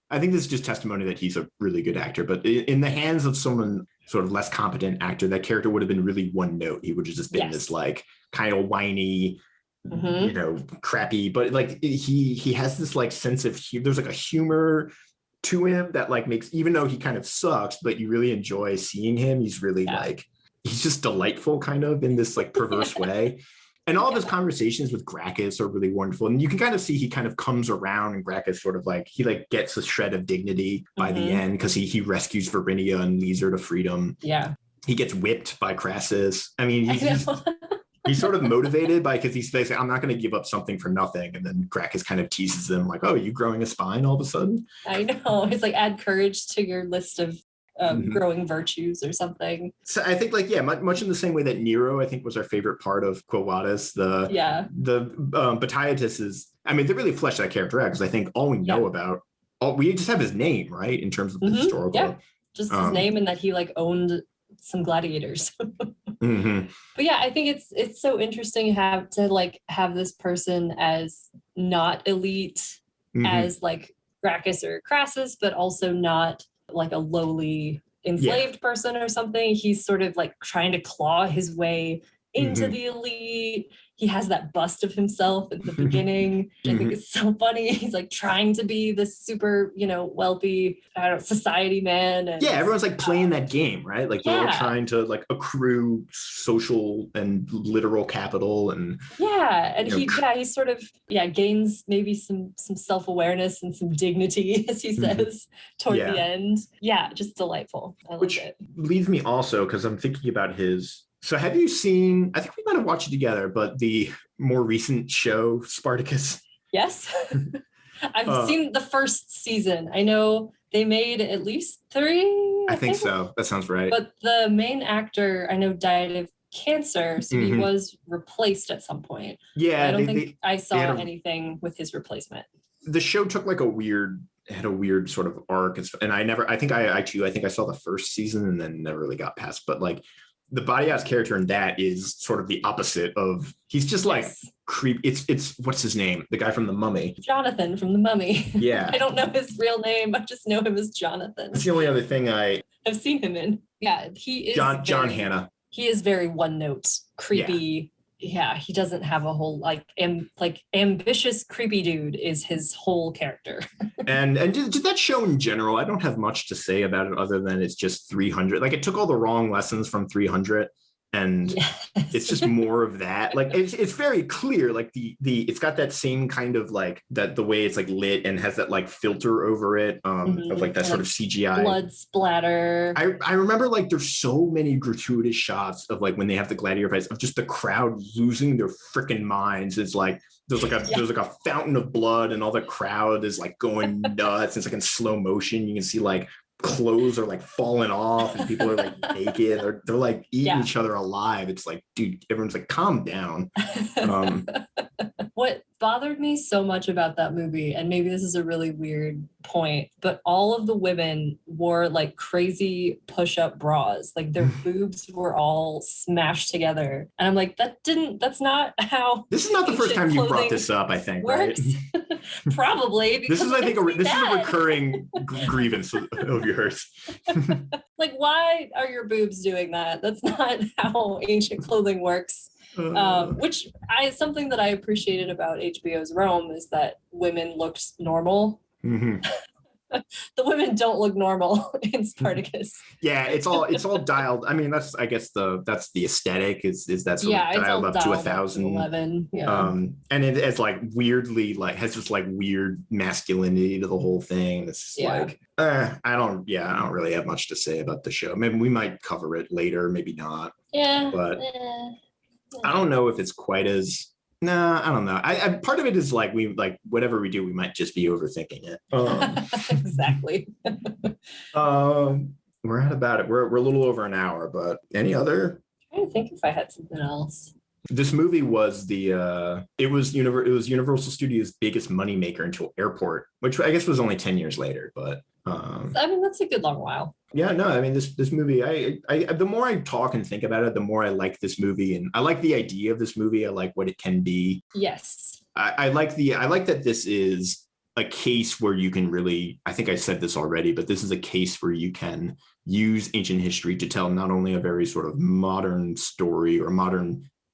I think this is just testimony that he's a really good actor, but in the hands of someone sort of less competent actor, that character would have been really one note. He would have just been this like kind of whiny, crappy, but like he has this like sense of there's like a humor to him that like makes, even though he kind of sucks, but you really enjoy seeing him. He's really like, he's just delightful kind of in this like perverse way. And all of his conversations with Gracchus are really wonderful. And you can kind of see he kind of comes around, and Gracchus sort of like, he like gets a shred of dignity by the end, because he rescues Verinia and leads her to freedom. Yeah. He gets whipped by Crassus. I mean, he's sort of motivated because he's basically, I'm not going to give up something for nothing. And then Gracchus kind of teases him like, oh, are you growing a spine all of a sudden? I know. It's like, add courage to your list of growing virtues or something. So I think like, much in the same way that Nero, I think, was our favorite part of Quo Vadis. Batiatus is, I mean, they really fleshed that character out, because I think all we know about, we just have his name, right? In terms of the historical. Yeah, just his name, and that he like owned some gladiators. But yeah, I think it's so interesting have this person as not elite as like Gracchus or Crassus, but also not like a lowly enslaved person or something. He's sort of like trying to claw his way into the elite. He has that bust of himself at the beginning, which I think is so funny. He's like trying to be this super, wealthy, society man. And, everyone's like playing that game, right? Like they're all trying to like accrue social and literal capital, and and he sort of gains maybe some self-awareness and some dignity, as he says, toward the end. Yeah, just delightful. I love it. Leads me also, because I'm thinking about his. So have you seen, I think we might have watched it together, but the more recent show, Spartacus? Yes. I've seen the first season. I know they made at least 3. I think so. That sounds right. But the main actor, I know, died of cancer, so he was replaced at some point. Yeah. I don't think I saw anything with his replacement. The show took like had a weird sort of arc. And I think I saw the first season and then never really got past, but like, the Badias character in that is sort of the opposite of, he's just like creep. It's what's his name? The guy from The Mummy. Jonathan from The Mummy. Yeah. I don't know his real name. I just know him as Jonathan. That's the only other thing I've seen him in. Yeah, he is John Hannah. He is very one note, creepy. Yeah, he doesn't have a whole ambitious creepy dude is his whole character. and did that show in general, I don't have much to say about it other than it's just 300. Like it took all the wrong lessons from 300 and it's just more of that. Like it's very clear, like the it's got that same kind of like that, the way it's like lit and has that like filter over it of like that sort of CGI blood splatter. I remember like there's so many gratuitous shots of like when they have the gladiator fights of just the crowd losing their freaking minds. It's like there's like a fountain of blood and all the crowd is like going nuts. It's like in slow motion. You can see like clothes are like falling off and people are like naked. They're like eating each other alive. It's like, dude, everyone's like, calm down. What bothered me so much about that movie, and maybe this is a really weird point, but all of the women wore like crazy push-up bras. Like their boobs were all smashed together. And I'm like, that's not how. This is not the first time you brought this up, I think, works. Right? Probably. This is, I think, this is a recurring grievance of yours. Like, why are your boobs doing that? That's not how ancient clothing works. Which something that I appreciated about HBO's Rome is that women looked normal. The women don't look normal in Spartacus. Yeah, it's all dialed. I mean, that's the aesthetic is that sort of dialed up to 1,011. Yeah. And it's like weirdly like has this like weird masculinity to the whole thing. It's just like I don't really have much to say about the show. Maybe we might cover it later, maybe not. Yeah. But I don't know if it's quite as. Nah, I don't know. I part of it is like we like whatever we do, we might just be overthinking it. Exactly. We're at about it. We're a little over an hour, but any other? I'm trying to think if I had something else. This movie was it was Universal Studios' biggest moneymaker until Airport, which I guess was only 10 years later, but. I mean, that's a good long while. Yeah, no, I mean, this movie, I the more I talk and think about it, the more I like this movie, and I like the idea of this movie. I like what it can be. Yes. I like that this is a case where you can really, I think I said this already, but this is a case where you can use ancient history to tell not only a very sort of modern story or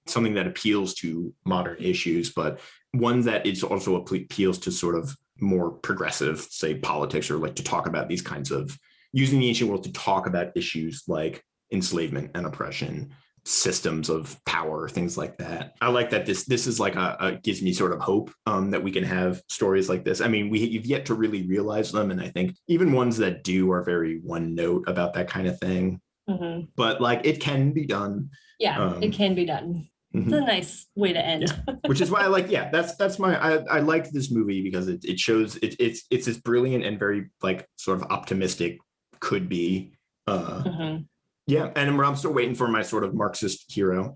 something that appeals to modern issues, but one that is also appeals to sort of more progressive, say, politics, or like to talk about these kinds of using the ancient world to talk about issues like enslavement and oppression, systems of power, things like that. I like that this is like gives me sort of hope that we can have stories like this. I mean, we've yet to really realize them, and I think even ones that do are very one note about that kind of thing. Mm-hmm. But like it can be done. Yeah, it can be done. It's a nice way to end. Yeah. Which is why I like, that's my, I like this movie because it shows it's as brilliant and very like sort of optimistic could be. Yeah. And I'm still waiting for my sort of Marxist hero.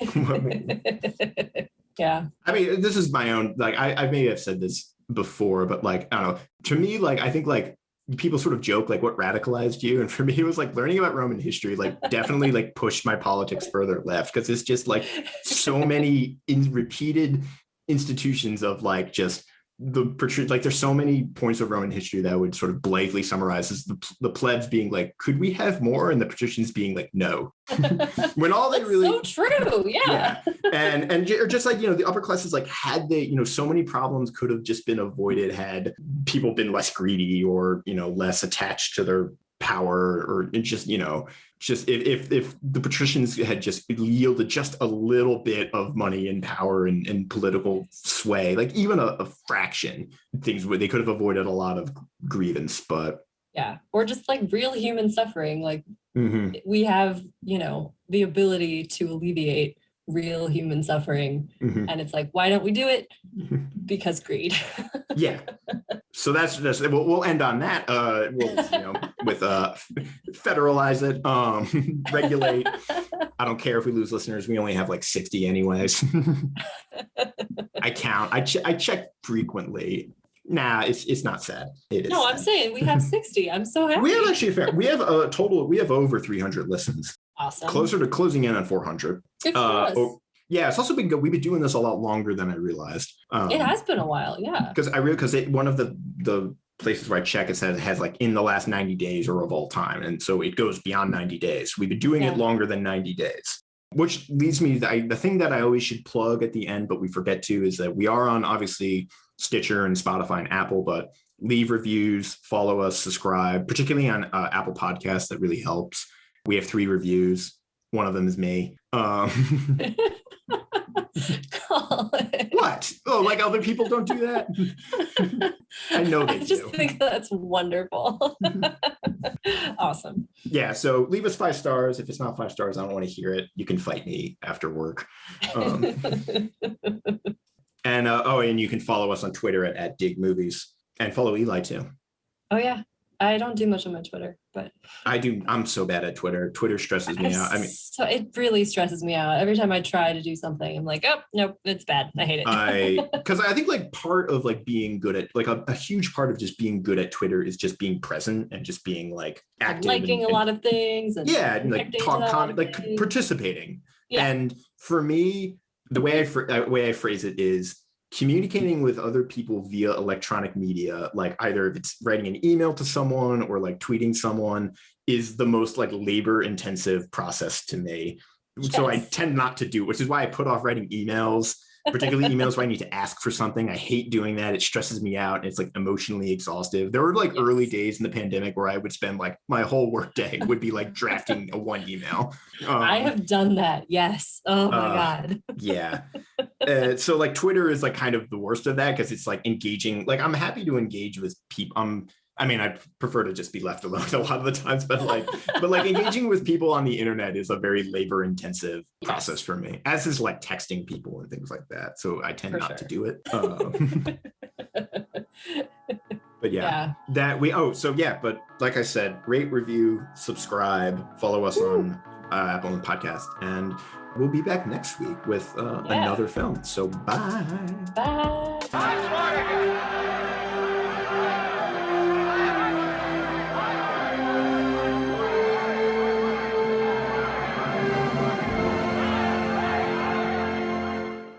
Yeah. I mean, this is my own, like, I may have said this before, but like, I don't know, to me, like, I think like people sort of joke like what radicalized you, and for me it was like learning about Roman history like definitely like pushed my politics further left, because it's just like so many repeated institutions of like just like there's so many points of Roman history that would sort of blithely summarize as the plebs being like, could we have more, and the patricians being like, no. When all they really so true. Yeah. or just like, the upper classes, like had they, so many problems could have just been avoided had people been less greedy or, less attached to their power, or just, just if the patricians had just yielded just a little bit of money and power and political sway, like even a fraction, things where they could have avoided a lot of grievance. But yeah, or just like real human suffering, like we have, the ability to alleviate real human suffering, and it's like, why don't we do it? Because greed. Yeah. So that's we'll end on that. We'll with federalize it, regulate. I don't care if we lose listeners. We only have like 60 anyways. I count. I check frequently. Nah, it's not sad. It is. No, sad. I'm saying we have 60. I'm so happy. We have actually we have a total. We have over 300 listens. Awesome. Closer to closing in on 400. Good for us. Yeah, it's also been good. We've been doing this a lot longer than I realized. It has been a while, yeah. Because one of the places where I check, it says it has like in the last 90 days or of all time, and so it goes beyond 90 days. We've been doing it longer than 90 days, which leads me to the thing that I always should plug at the end, but we forget to, is that we are on obviously Stitcher and Spotify and Apple, but leave reviews, follow us, subscribe, particularly on Apple Podcasts. That really helps. We have 3 reviews. One of them is me. Colin. What? Oh, like other people don't do that? I know they do. I just think that's wonderful. Awesome. Yeah, so leave us 5 stars. If it's not 5 stars, I don't want to hear it. You can fight me after work. And you can follow us on Twitter at Dig Movies, and follow Eli too. Oh yeah. I don't do much on my Twitter, but I do. I'm so bad at Twitter. Twitter stresses me out. I mean, so it really stresses me out. Every time I try to do something, I'm like, oh, nope, it's bad. I hate it. Because I think like part of like being good at, like a huge part of just being good at Twitter is just being present and just being like active, liking a lot of things. And and like participating. Yeah. And for me, the way I phrase it is communicating with other people via electronic media, like either if it's writing an email to someone or like tweeting someone, is the most like labor intensive process to me. Yes. So I tend not to do, which is why I put off writing emails, particularly emails where I need to ask for something. I hate doing that. It stresses me out. And it's like emotionally exhaustive. There were like early days in the pandemic where I would spend like my whole work day would be like drafting a one email. I have done that. Yes. Oh my God. Yeah. So like Twitter is like kind of the worst of that, because it's like engaging. Like I'm happy to engage with people. I prefer to just be left alone a lot of the times, but engaging with people on the internet is a very labor intensive process for me, as is like texting people and things like that. So I tend not to do it. But but like I said, rate, review, subscribe, follow us on Apple and Podcast, and we'll be back next week with another film. So bye. Bye. Bye, Spartacus!